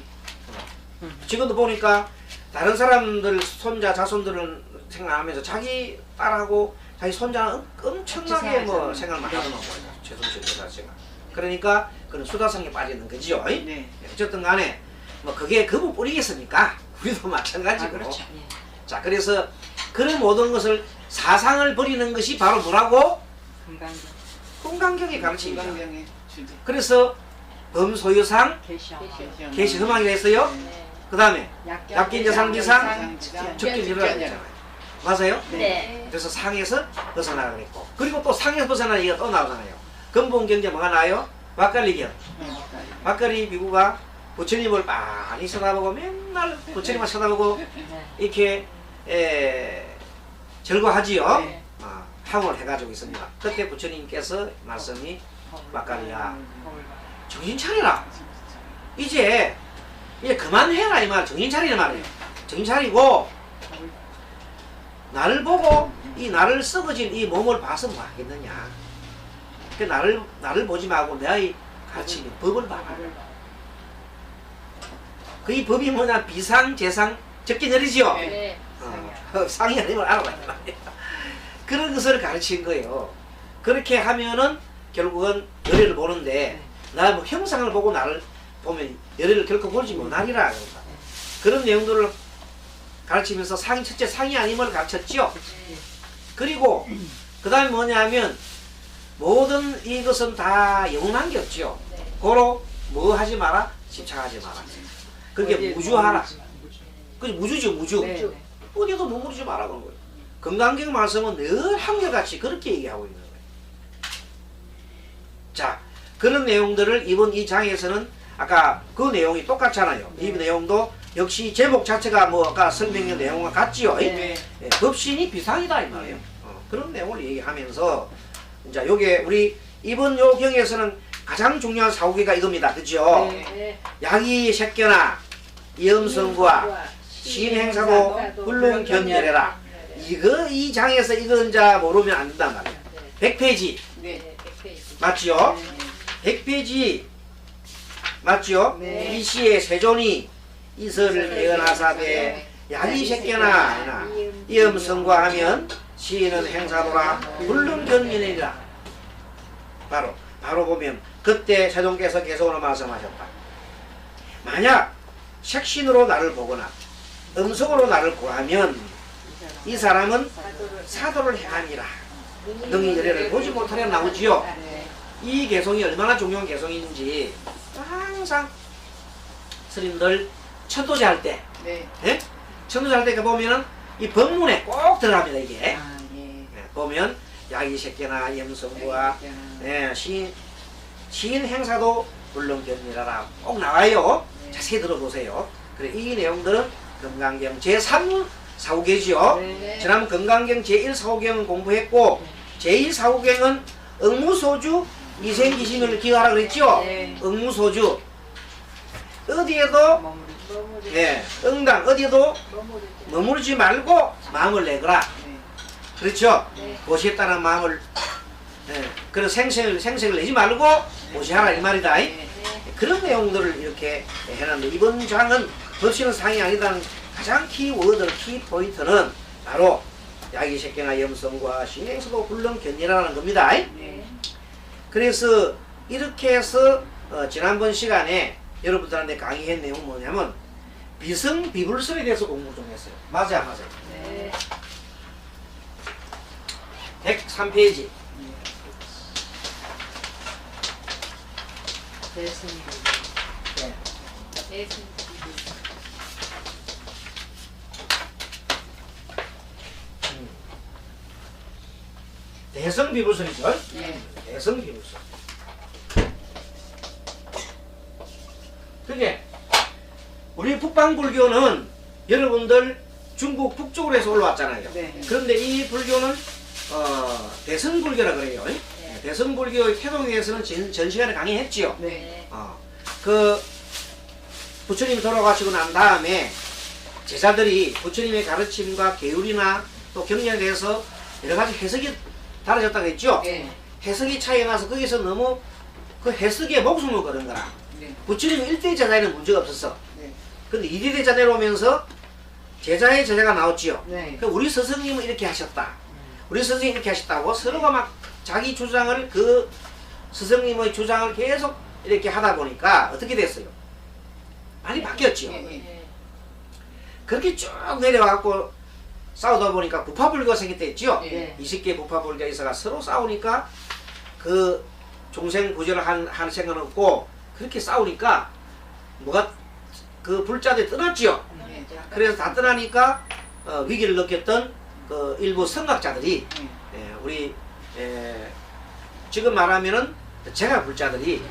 지금도 보니까 다른 사람들 손자 자손들은 생각하면서 자기 딸하고 자기 손자는 엄청나게 뭐 생각만 하더만 최순실 여사씨가. 그러니까 그런 수다성에 빠지는 거지요. 네. 어쨌든 간에 뭐 그게 그분 뿌리겠습니까? 우리도 마찬가지고. 그렇죠. 예. 자, 그래서 그런 모든 것을 사상을 버리는 것이 바로 뭐라고? 건강경. 건강경의 가르침이다. 건강경의 주제. 그래서 범소유상 개시험. 개시 흠왕이라 했어요. 네. 그 다음에 약견. 약견자상비상 상지상, 적견이라 했잖아요. 맞아요? 네. 그래서 상에서 벗어나라 그랬고 그리고 또 상에서 벗어나는 얘기가 또 나오잖아요. 근본 경제 뭐가 나와요? 막걸리경. 막걸리 비구가 부처님을 많이 쳐다보고 맨날 부처님만 쳐다보고 네. 이렇게 절거하지요. 네. 항을 해가지고 있습니다. 그때 부처님께서 말씀이 막걸리야 정신 차리라. 이제 그만해라 이 말. 정신 차리란 말이에요. 정신 차리고 나를 보고 이 나를 썩어진 이 몸을 봐서 뭐 하겠느냐. 그 나를 보지 말고 내의 가르치는 법을 봐라. 그 이 법이 뭐냐 비상, 재상, 적게 내리지요. 네. 상이 아니면 알아봐야 돼. 그런 것을 가르친 거예요. 그렇게 하면은 결국은 너를 보는데 나 뭐 형상을 보고 나를 보면 열애를 결코 버리지 못하리라. 그런 내용들을 가르치면서 첫째 상의 아님을 가르쳤죠. 그리고 그 다음에 뭐냐면 모든 이것은 다 영원한 게 없죠. 고로 뭐 하지 마라? 집착하지 마라. 그게 무주하라. 그게 무주죠, 무주. 네, 네. 어디도 머무르지 마라 그런 거예요. 건강경 말씀은 늘 한결같이 그렇게 얘기하고 있는 거예요. 자, 그런 내용들을 이번 이 장에서는 아까 그 내용이 똑같잖아요. 이 내용도 역시 제목 자체가 뭐 아까 설명의 내용과 같지요. 네. 예, 법신이 비상이다 이 말이에요. 그런 내용을 얘기하면서 이제 요게 우리 이번 요 경에서는 가장 중요한 사후기가 이겁니다. 그죠? 네. 양이 새겨나 이음성과 신행사도 물론 견뎌내라. 이거 이 장에서 이거 이제 모르면 안 된단 말이에요. 100페이지 네. 맞지요? 100페이지 맞지요? 네. 이 시의 세존이 이설을 예언하사되 양이 새겨나 이음성과 하면 시인은 행사도라 물론 견뎌내리라. 바로 보면 그때 세존께서 개성으로 말씀하셨다. 만약 색신으로 나를 보거나 음성으로 나를 구하면 이 사람은 사도를 행하니라. 능히 열애를 보지 못하려 나오지요. 이 개성이 얼마나 중요한 개성인지 항상 스님들 천도제 할 때, 네. 예? 천도제 할 때 보면은 이 법문에 꼭 들어갑니다 이게. 아, 예. 예, 보면 야기 새끼나 염성부와 예, 시인 행사도 물론 견이라라 꼭 나와요. 자세히 들어보세요. 그래 이 내용들은 건강경 제3 사후계지요. 네. 지난 건강경 제1 사후경은 공부했고 제2 사후경은 응무소주 이생기심을 기하라 그랬죠. 네. 응무소주 어디에도 예, 응당 어디에도 머무르지 말고 마음을 내거라. 그렇죠. 보시에 따른 마음을 예, 그런 생색을 내지 말고 보시하라 이 말이다. 그런 내용들을 이렇게 해놨는데 이번 장은 법신은 상이 아니다는 가장 키워드, 키포인트는 바로 야기 새끼나 염성과 신행서도 굴렁 견디라는 겁니다. 그래서 이렇게 해서 지난번 시간에 여러분들한테 강의한 내용은 뭐냐면 비성비불설에 대해서 공부 좀 했어요. 맞아요, 안 맞아요? 네. 103페이지. 됐습니다. 네. 대성비불설이죠? 네. 대성비불설. 그게 우리 북방불교는 여러분들 중국 북쪽으로 해서 올라왔잖아요. 네. 그런데 이 불교는 대성불교라 그래요. 대성불교의 태동에서는 전 시간에 강의했지요. 네. 그 부처님이 돌아가시고 난 다음에 제자들이 부처님의 가르침과 계율이나 또 경전에 대해서 여러 가지 해석이 달라졌다고 했죠. 네. 해석이 차이가 나서 거기서 너무 그 해석에 목숨을 걸은 거라. 네. 부처님은 1대 제자에는 문제가 없었어. 네. 근데 2대 제자 내려오면서 제자의 제자가 나왔지요. 네. 그 우리 스승님은 이렇게 하셨다. 우리 스승님이 이렇게 하셨다고 서로가 막 자기 주장을 그 스승님의 주장을 계속 이렇게 하다 보니까 어떻게 됐어요? 많이 바뀌었죠. 그렇게 쭉 내려와갖고 싸우다 보니까 부파불교가 생겼댔죠. 네. 20개 부파불교가 있어가 서로 싸우니까 그 종생 구제를 한 생각은 없고 그렇게 싸우니까 뭐가 그 불자들이 떠났죠. 네. 그래서 다 떠나니까 위기를 느꼈던 그 일부 성각자들이 우리 지금 말하면은 제가 불자들이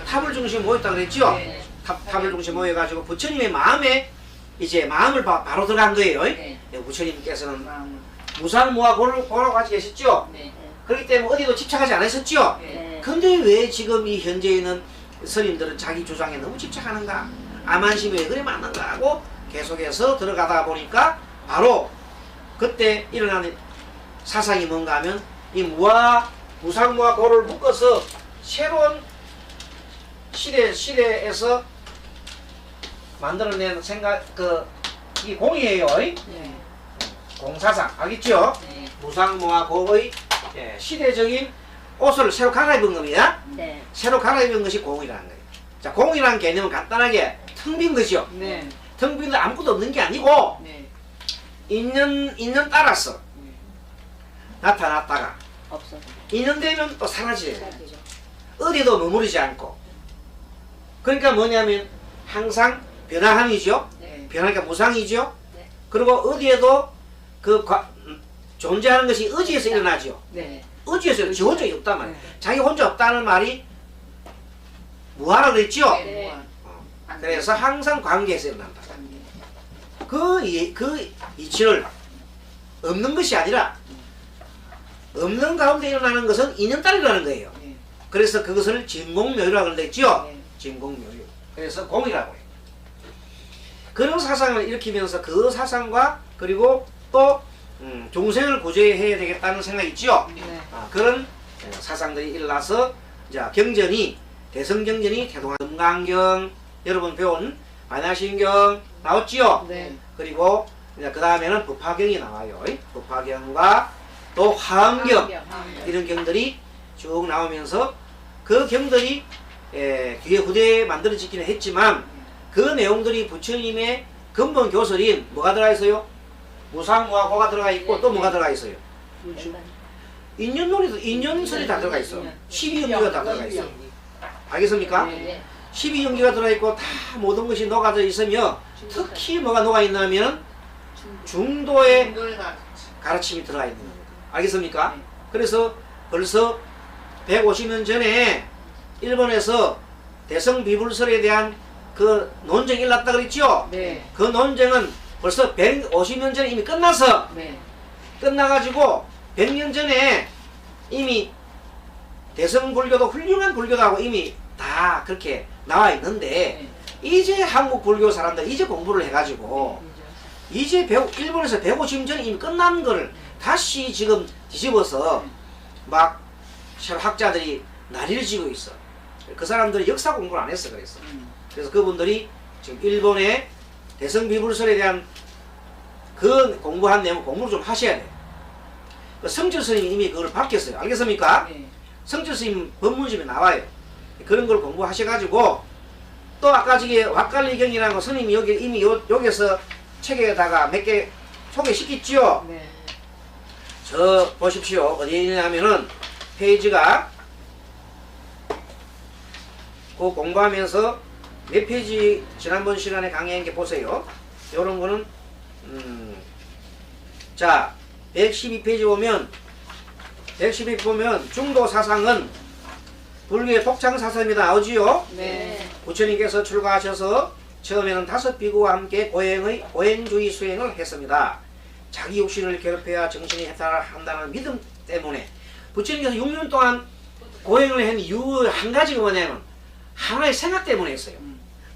탑을 중심 모였다 그랬죠. 네. 탑을 중심 모여가지고 부처님의 마음에 이제 마음을 바로 들어간 거예요. 네. 부처님께서는 무상무화 고라고 같이 계셨죠. 네. 그렇기 때문에 어디도 집착하지 않으셨죠. 네. 근데 왜 지금 이 현재 있는 스님들은 자기 주장에 너무 집착하는가? 아만심이 왜 그래 맞는가 하고 계속해서 들어가다 보니까 바로 그때 일어나는 사상이 뭔가 하면 이 무상무화 고를 묶어서 새로운 시대에서 만들어낸 생각 이 공이에요. 네. 공사상 알겠죠? 네. 무상무화 고의 시대적인 옷을 새로 갈아입은 겁니다. 네. 새로 갈아입은 것이 공이라는 거예요. 자, 공이라는 개념은 간단하게 텅 빈 것이요. 네. 텅 빈 거 아무것도 없는 게 아니고 네. 인연 따라서 네. 나타났다가 없어. 인연 되면 또 사라져요. 어디도 머무르지 않고. 그러니까 뭐냐면 항상 변화함이죠. 네. 변하니까 무상이죠. 네. 그리고 어디에도 존재하는 것이 의지에서 일어나죠. 네. 의지에서 지 혼자 없단 말이에요. 네. 자기 혼자 없다는 말이 무하라고 그랬죠. 네. 그래서 항상 관계에서 일어난다. 그 이치를 없는 것이 아니라 없는 가운데 일어나는 것은 인연 따라 일어나는 거예요. 네. 그래서 그것을 진공묘유라고 그랬죠. 네. 진공묘유. 그래서 공이라고 해요. 그런 사상을 일으키면서 그 사상과 그리고 또 중생을 구제해야 되겠다는 생각이 있죠. 네. 그런 사상들이 일어나서 자, 경전이 대성경전이 태동한 금강경 여러분 배운 반야신경 나왔지요. 네. 그리고 그 다음에는 법화경이 나와요. 법화경과 또 화엄경 이런 경들이 쭉 나오면서 그 경들이 뒤에 후대에 만들어지기는 했지만 그 내용들이 부처님의 근본 교설인 뭐가 들어가 있어요? 무상무화고가 들어가 있고 또 뭐가 들어가 있어요? 인연놀이도 인연설이 다 들어가 있어. 12연기가 다 들어가 있어. 알겠습니까? 네. 12연기가 들어있고 다 모든 것이 녹아져 있으며 특히 뭐가 녹아있냐면 중도의 가르침이 들어가 있는 겁니다. 알겠습니까? 네. 그래서 벌써 150년 전에 일본에서 대성비불설에 대한 그 논쟁이 일어났다 그랬죠? 네. 그 논쟁은 벌써 150년 전에 이미 끝나서 네. 끝나가지고 100년 전에 이미 대성불교도 훌륭한 불교도 하고 이미 다 그렇게 나와 있는데 이제 한국 불교 사람들 이제 공부를 해가지고 이제 일본에서 150년 전에 이미 끝난 거를 다시 지금 뒤집어서 막 학자들이 난리를 지고 있어. 그 사람들이 역사 공부를 안 했어. 그래서 그분들이 지금 일본의 대성비불설에 대한 그 공부한 내용 공부를 좀 하셔야 돼요. 성철 스님이 이미 그걸 밝혔어요. 알겠습니까? 네. 성철 스님 법문집에 나와요. 그런 걸 공부하셔가지고 또 아까 저기 왁갈리경이라는 거 스님이 여기 이미 여기서 책에다가 몇 개 소개시켰지요. 네. 저 보십시오. 어디에 있냐면은 페이지가 그 공부하면서 몇 페이지 지난번 시간에 강의한 게 보세요. 요런 거는 자 112페이지 보면 112페이지 보면 중도 사상은 불교의 독창 사상입니다. 나오지요. 네. 부처님께서 출가하셔서 처음에는 5비구와 함께 고행주의 수행을 했습니다. 자기 육신을 괴롭혀야 정신이 해탈한다는 믿음 때문에 부처님께서 6년 동안 고행을 한 이유 한 가지가 뭐냐면 하나의 생각 때문에 했어요.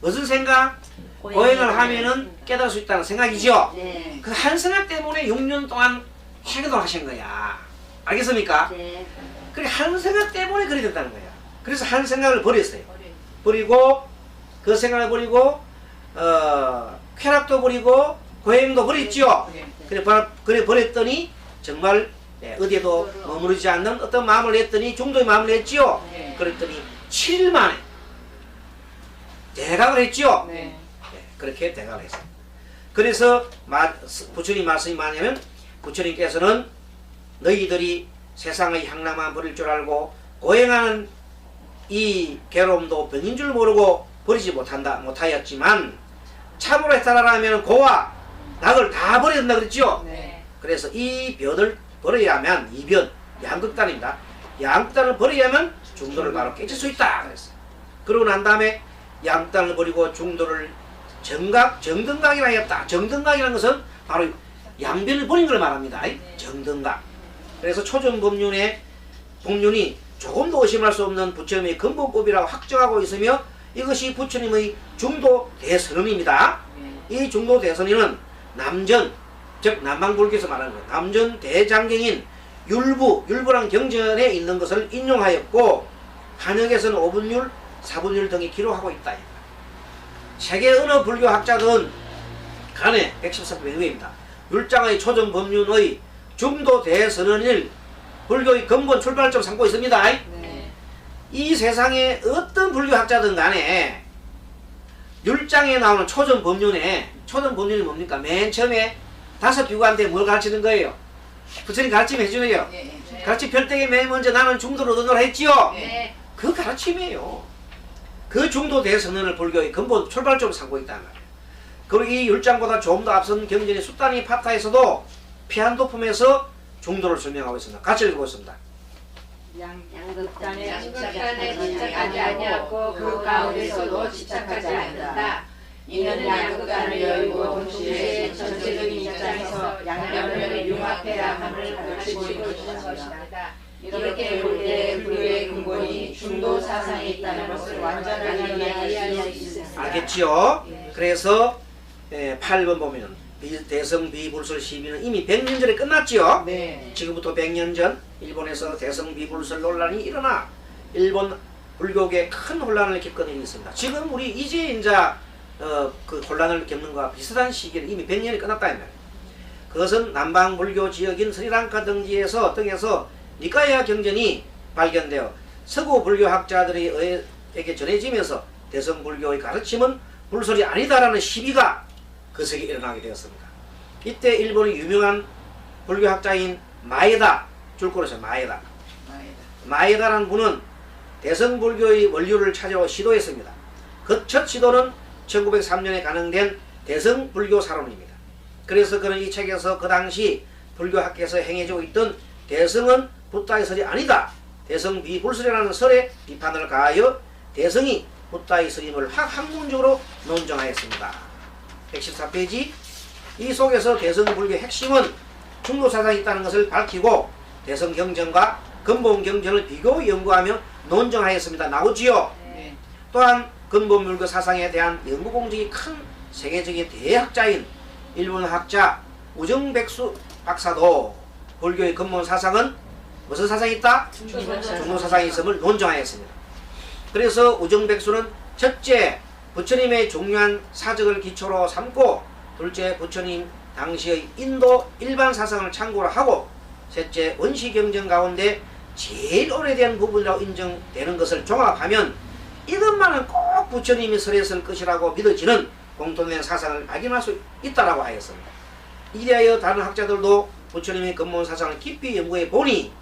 무슨 생각? 고행을 하면은 깨달을 수 있다는 생각이죠. 네. 그 한 생각 때문에 6년 동안 행동을 하신 거야. 알겠습니까? 네. 그래 한 생각 때문에 그래 됐다는 거야. 그래서 한 생각을 버렸어요. 버리고 그 생각을 버리고 쾌락도 버리고 고행도 버렸죠. 그래 버렸더니 정말 어디에도 머무르지 않는 어떤 마음을 냈더니 중도의 마음을 냈죠. 네. 그랬더니 7일 만에 대각을 했죠. 네. 그렇게 대각을 했어요. 그래서 부처님 말씀이 뭐냐면 부처님께서는 너희들이 세상의 향락만 버릴 줄 알고 고행하는 이 괴로움도 병인 줄 모르고 버리지 못하였지만 참으로 해탈하라면 고와 낙을 다 버려야 된다 그랬죠. 네. 그래서 이 변을 버려야 하면 이 변, 양극단입니다. 양극단을 버려야 하면 중도를 바로 깨칠 수 있다 그랬어요. 그러고 난 다음에 양극단을 버리고 중도를 정등각이라 했다. 정등각이라는 것은 바로 양변을 버린 걸 말합니다. 정등각. 그래서 초전법륜의 법륜이 조금도 의심할 수 없는 부처님의 근본법이라고 확정하고 있으며 이것이 부처님의 중도 대선언입니다. 이 중도 대선언은 남전, 즉 남방불교에서 말하는 거예요. 남전 대장경인 율부란 경전에 있는 것을 인용하였고 한역에서는 5분율, 4분율 등이 기록하고 있다. 세계 어느 불교학자든 간에 113편 외입니다. 율장의 초전법륜의 중도 대선언을 불교의 근본 출발점 삼고 있습니다. 네. 이 세상에 어떤 불교학자든 간에 율장에 나오는 초전 법륜에 초전 법륜이 뭡니까? 맨 처음에 5 비구한테 뭘 가르치는 거예요? 부처님 가르침 해주는 거예요. 가르침 별대에 맨 먼저 나는 중도를 얻으라 했지요. 네. 그 가르침이에요. 그 중도 대선언을 불교의 근본 출발점으로 삼고 있다는 말이에요. 그리고 이 율장보다 조금 더 앞선 경전의 숫다니 파타에서도 피한도품에서 중도를 설명하고 있습니다. 같이 읽어보겠습니다. 양극단에 양극단에 집착하지 아니하고 그 가운데서도 집착하지 않는다. 이는 양극단을 열고 동시에 전체적인 입장에서 양면을 융합해야 함을 가르치고 있는 것입니다. 이렇게 볼 때 불교의 근본이 중도 사상에 있다는 것을 완전하게 이해할 수 있습니다. 알겠지요? 그래서 8번 보면 대성 비불설 시비는 이미 100년 전에 끝났지요? 네. 지금부터 100년 전 일본에서 대성 비불설 논란이 일어나 일본 불교계에 큰 혼란을 겪은 일이 있습니다. 지금 우리 이제 그 혼란을 겪는 것과 비슷한 시기를 이미 100년이 끝났다 이 말이에요. 그것은 남방 불교 지역인 스리랑카 등지에서 니카야 경전이 발견되어 서구 불교학자들에게 전해지면서 대성 불교의 가르침은 불설이 아니다라는 시비가 거세게 일어나게 되었습니다. 이때 일본의 유명한 불교학자인 마에다, 줄거려서 마에다라는 분은 대성불교의 원류를 찾으러 시도했습니다. 그 첫 시도는 1903년에 가능된 대성불교 사론입니다. 그래서 그는 이 책에서 그 당시 불교학계에서 행해지고 있던 대성은 붓다의 설이 아니다, 대성 비불설이라는 설에 비판을 가하여 대성이 붓다의 설임을 학문적으로 논정하였습니다. 114페이지. 이 속에서 대성불교의 핵심은 중도사상이 있다는 것을 밝히고 대성경전과 근본경전을 비교 연구하며 논정하였습니다. 나오지요? 네. 또한 근본불교 사상에 대한 연구공적이 큰 세계적인 대학자인 일본 학자 우정백수 박사도 불교의 근본 사상은 무슨 사상이 있다? 중도사상이 있음을 논정하였습니다. 그래서 우정백수는 첫째, 부처님의 중요한 사적을 기초로 삼고, 둘째, 부처님 당시의 인도 일반 사상을 참고로 하고, 셋째, 원시경전 가운데 제일 오래된 부분이라고 인정되는 것을 종합하면 이것만은 꼭 부처님이 설했을 것이라고 믿어지는 공통된 사상을 발견할 수 있다라고 하였습니다. 이래하여 다른 학자들도 부처님의 근본 사상을 깊이 연구해 보니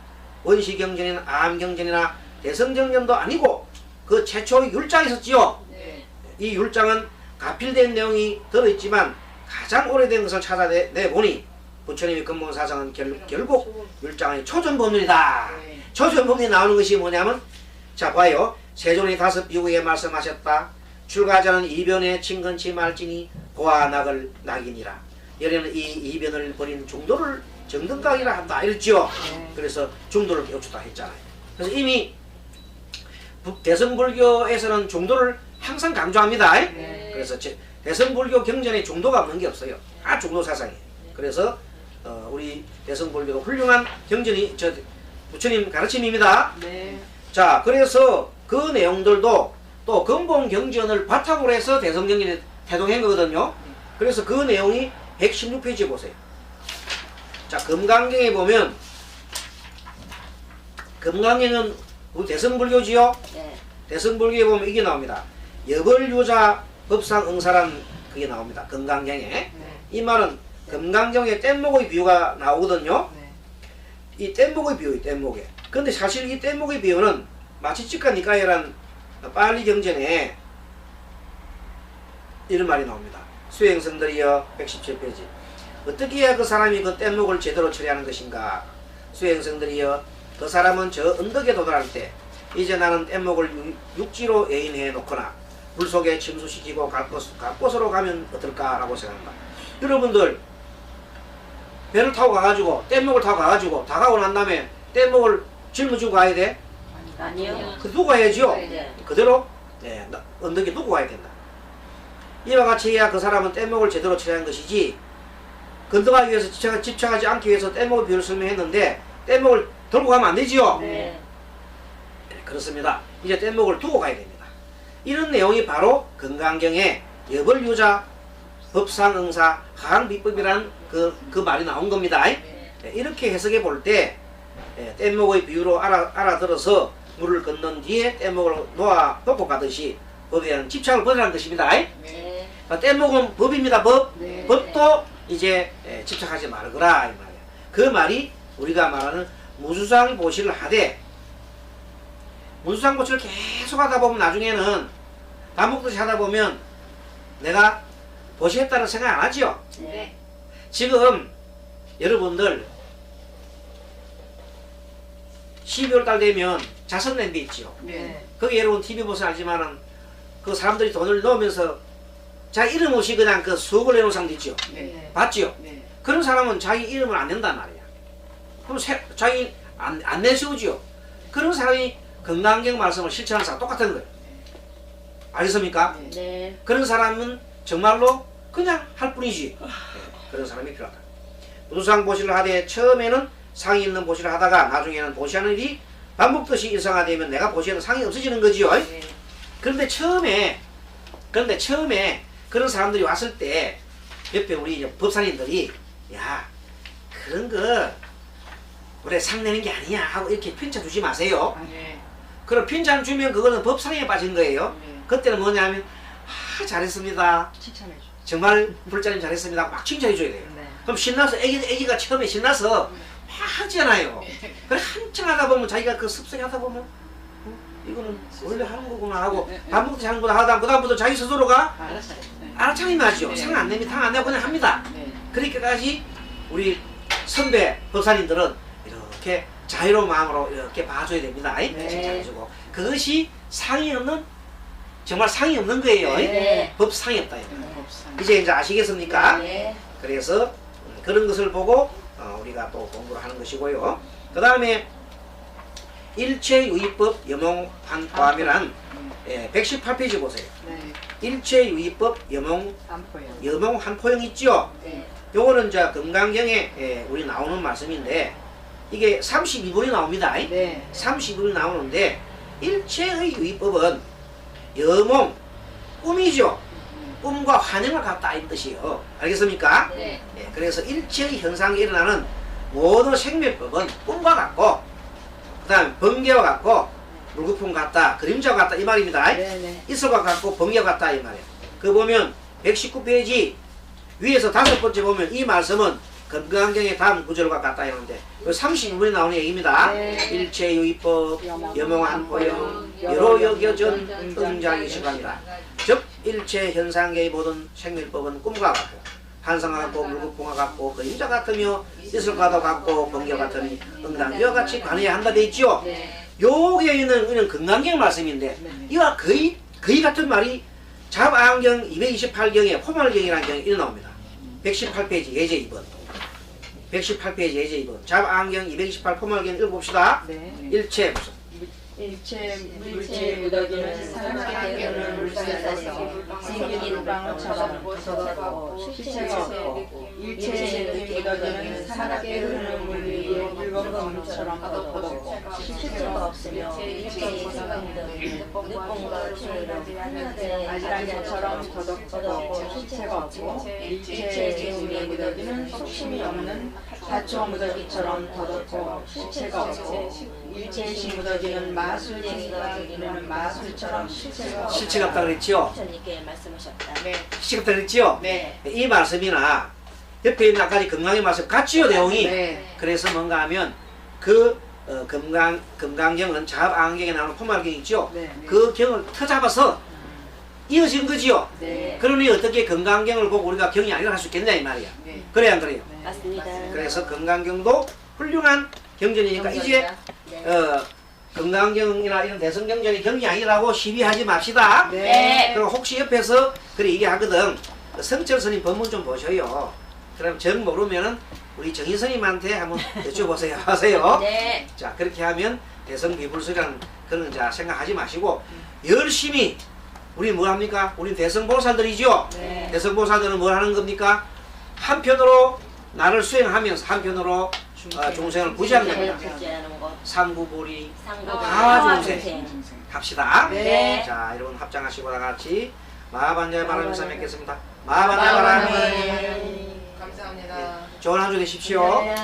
원시경전이나 암경전이나 대성경전도 아니고 그 최초의 율장이 있었지요. 네. 이 율장은 가필된 내용이 들어있지만 가장 오래된 것을 찾아내보니 부처님의 근본 사상은 결국 율장의 초전법륜이다. 네. 초전법륜이 나오는 것이 뭐냐면, 자 봐요. 세존이 5 비구에 말씀하셨다. 출가자는 이변에 친근치 말지니 고아낙을 낙이니라. 여기는 이 이변을 버린 중도를 정등각이라 한다 이랬죠. 네. 그래서 중도를 깨우쳤다 했잖아요. 그래서 이미 대성불교에서는 중도를 항상 강조합니다. 네. 그래서 대성불교 경전에 중도가 없는 게 없어요. 다 중도 사상이에요. 그래서 우리 대성불교도 훌륭한 경전이 부처님 가르침입니다. 네. 자, 그래서 그 내용들도 또 근본 경전을 바탕으로 해서 대성경전에 태동한 거거든요. 그래서 그 내용이 116페이지 보세요. 자, 금강경에 보면, 금강경은 우리 대성불교지요? 네. 대성불교에 보면 이게 나옵니다. 여벌유자 법상응사란 그게 나옵니다. 금강경에. 네. 이 말은 금강경에 뗏목의 비유가 나오거든요. 네. 이 뗏목의 비유예요, 뗏목에. 근데 사실 이 뗏목의 비유는 마치치카 니카야라는 빨리 경전에 이런 말이 나옵니다. 수행성들이여 117페이지. 어떻게 해야 그 사람이 그 뗏목을 제대로 처리하는 것인가? 수행성들이여, 그 사람은 저 언덕에 도달할 때 이제 나는 뗏목을 육지로 예인해 놓거나 물속에 침수시키고 갈 곳으로 가면 어떨까라고 생각합니다. 여러분들 배를 타고 가가지고 뗏목을 타고 가가지고 다 가고 난 다음에 뗏목을 짊어지고 가야 돼? 아니요. 그 두고 가야지요. 네. 그대로 언덕에 두고 가야 된다. 이와 같이 해야 그 사람은 뗏목을 제대로 처리한 것이지, 건너가기 위해서 집착하지 않기 위해서 뗏목의 비유를 설명했는데 뗏목을 들고 가면 안 되지요. 네. 그렇습니다. 이제 뗏목을 두고 가야 됩니다. 이런 내용이 바로 금강경에 여벌유자 법상응사 하항비법이라는 그 말이 나온 겁니다. 이렇게 해석해 볼 때 뗏목의 비유로 알아들어서 물을 건넌 뒤에 뗏목을 놓아 놓고 가듯이 법에 대한 집착을 벗어나는 것입니다. 네. 뗏목은 법입니다. 법. 네. 법도 이제 집착하지 말거라 이 말이야. 그 말이 우리가 말하는 무주상보시를 하되, 무주상보시를 계속 하다 보면 나중에는 반복듯이 하다 보면 내가 보시했다는 생각 안 하죠. 네. 지금 여러분들 12월 달 되면 자선 냄비 있죠. 네. 거기 여러분 TV 보서 알지만은 그 사람들이 돈을 넣으면서 자기 이름 없이 그냥 그 수억을 내놓은 사람도 있죠. 네. 봤죠? 네. 그런 사람은 자기 이름을 안 낸단 말이야. 그럼 자기 안 내세우죠. 그런 사람이 건강경 말씀을 실천하는 사람 똑같은 거예요. 알겠습니까? 네. 그런 사람은 정말로 그냥 할 뿐이지. 그런 사람이 필요하다. 무주상 보시를 하되 처음에는 상이 있는 보시를 하다가 나중에는 보시하는 일이 반복듯이 일상화되면 내가 보시에는 상이 없어지는 거지요. 네. 그런데 처음에 그런 사람들이 왔을 때 옆에 우리 이제 법사님들이 야 그런 거 그래 상 내는 게 아니야 하고 이렇게 편차 주지 마세요. 아, 네. 그럼 편차 주면 그거는 법사랑에 빠진 거예요. 네. 그때는 뭐냐면 잘했습니다. 칭찬해줘. 정말 불자님 잘했습니다. 막 칭찬해 줘야 돼요. 네. 그럼 신나서 애기가 처음에 신나서 막 하잖아요. 그래 한참 하다 보면 자기가 그 습성이 하다 보면 이거는 원래 하는 거구나 하고 반복해서 하는구나 하다 그다음부터 자기 스스로가 알았어요. 네. 알아차림이 나죠. 네. 상 안 내면 당 안 내고 그냥 합니다. 네. 그렇게까지 우리 선배 법사님들은 이렇게 자유로운 마음으로 이렇게 봐줘야 됩니다. 네. 칭찬해주고 그것이 상이 없는 정말 상이 없는 거예요. 네. 법상이 없다. 없어요. 이제 아시겠습니까? 네. 그래서 그런 것을 보고 우리가 또 공부를 하는 것이고요. 그 다음에 일체유의법 여몽한포함이란 118페이지 보세요. 네. 일체유의법 안포요. 여몽한포형 있죠? 네. 요거는 이제 건강경에 우리 나오는 말씀인데 이게 32분이 나옵니다. 네. 32분이 나오는데 일체의 유의법은 여몽, 꿈이죠. 꿈과 환영을 갖다 이 뜻이에요. 알겠습니까? 네. 예, 그래서 일체의 현상에 일어나는 모든 생명법은 꿈과 같고 그 다음에 번개와 같고 물거품 같다, 그림자와 같다 이 말입니다. 네네. 이슬과 같고 번개와 같다 이 말이에요. 그 보면 119페이지 위에서 5번째 보면 이 말씀은 건강경의 다음 구절과 같다 이러는데 32분에 나오는 얘기입니다. 네. 일체유의법 여몽한포형 여로 여겨전 응장이 시간이다. 즉 일체 현상계의 모든 생밀법은 꿈과 같고 환상과 같고 물거품과 같고 그림자 같으며 이슬과도 같고 번개 같으니 응당 이와 같이 관해야 한다 돼 있죠. 네. 요게 있는 건강경 말씀인데 이와 거의 같은 말이 잡아안경 228경에 포말경이라는 경이 이렇게 나옵니다. 118페이지 예제 2번 118페이지 예제 2번 잡아안경 228 포말경 읽어봅시다. 네. 일체 무슨 일체 물체에 묻어지는 사람에게 되는 물살에서 생긴 방울처럼 부서졌고 실체가 없고 일체에 묻어지는 사람에게 흐르는 물 위에 붉은 검처럼 걷고 실체가 없으며 일체의 생각들 늦봄과 추위로 아지랑이처럼 더덕더덕고 실체가 없고 일체의 재물에 묻어지는 속심이 없는 다초 묻어기처럼 더덕고 실체가 없고 일체의 묻어지는 마술쟁이가 이르는 마술처럼 실체가 없다 그랬죠? 부처님께 말씀하셨다. 네. 실체가 없다 그랬죠? 네. 이 말씀이나 옆에 있는 아까 건강의 말씀 같지요 내용이. 네. 그래서 뭔가 하면 그 건강경은 잡안경에 나오는 포말경 있죠? 네. 그 경을 터잡아서 이어진 거지요. 네. 그러니 어떻게 건강경을 보고 우리가 경이 아니라 할 수 있겠냐 이 말이야. 네. 그래야 안 그래요? 맞습니다. 그래서 건강경도 훌륭한 경전이니까 이제 건강경이나 이런 대성경전이 경이 아니라고 시비하지 맙시다. 네. 그리고 혹시 옆에서 그래 얘기하거든 성철 스님 법문 좀 보셔요. 그럼 정 모르면은 우리 정인 스님한테 한번 여쭤보세요 하세요. 네. 자 그렇게 하면 대성비불수라는 그런 자 생각하지 마시고 열심히 우리 뭐 합니까? 우리 대성보살들이죠. 네. 대성보살들은 뭘 하는 겁니까? 한편으로 나를 수행하면서 한편으로 중생을 구제하는 겁니다. 구제하는 것. 삼구보리 상고가 다 중생 합시다. 네. 자 여러분 합장하시고 다 같이 마하반자의 바람에서 맺겠습니다. 마하반자 바람이 감사합니다. 좋은 한 주 되십시오. 네.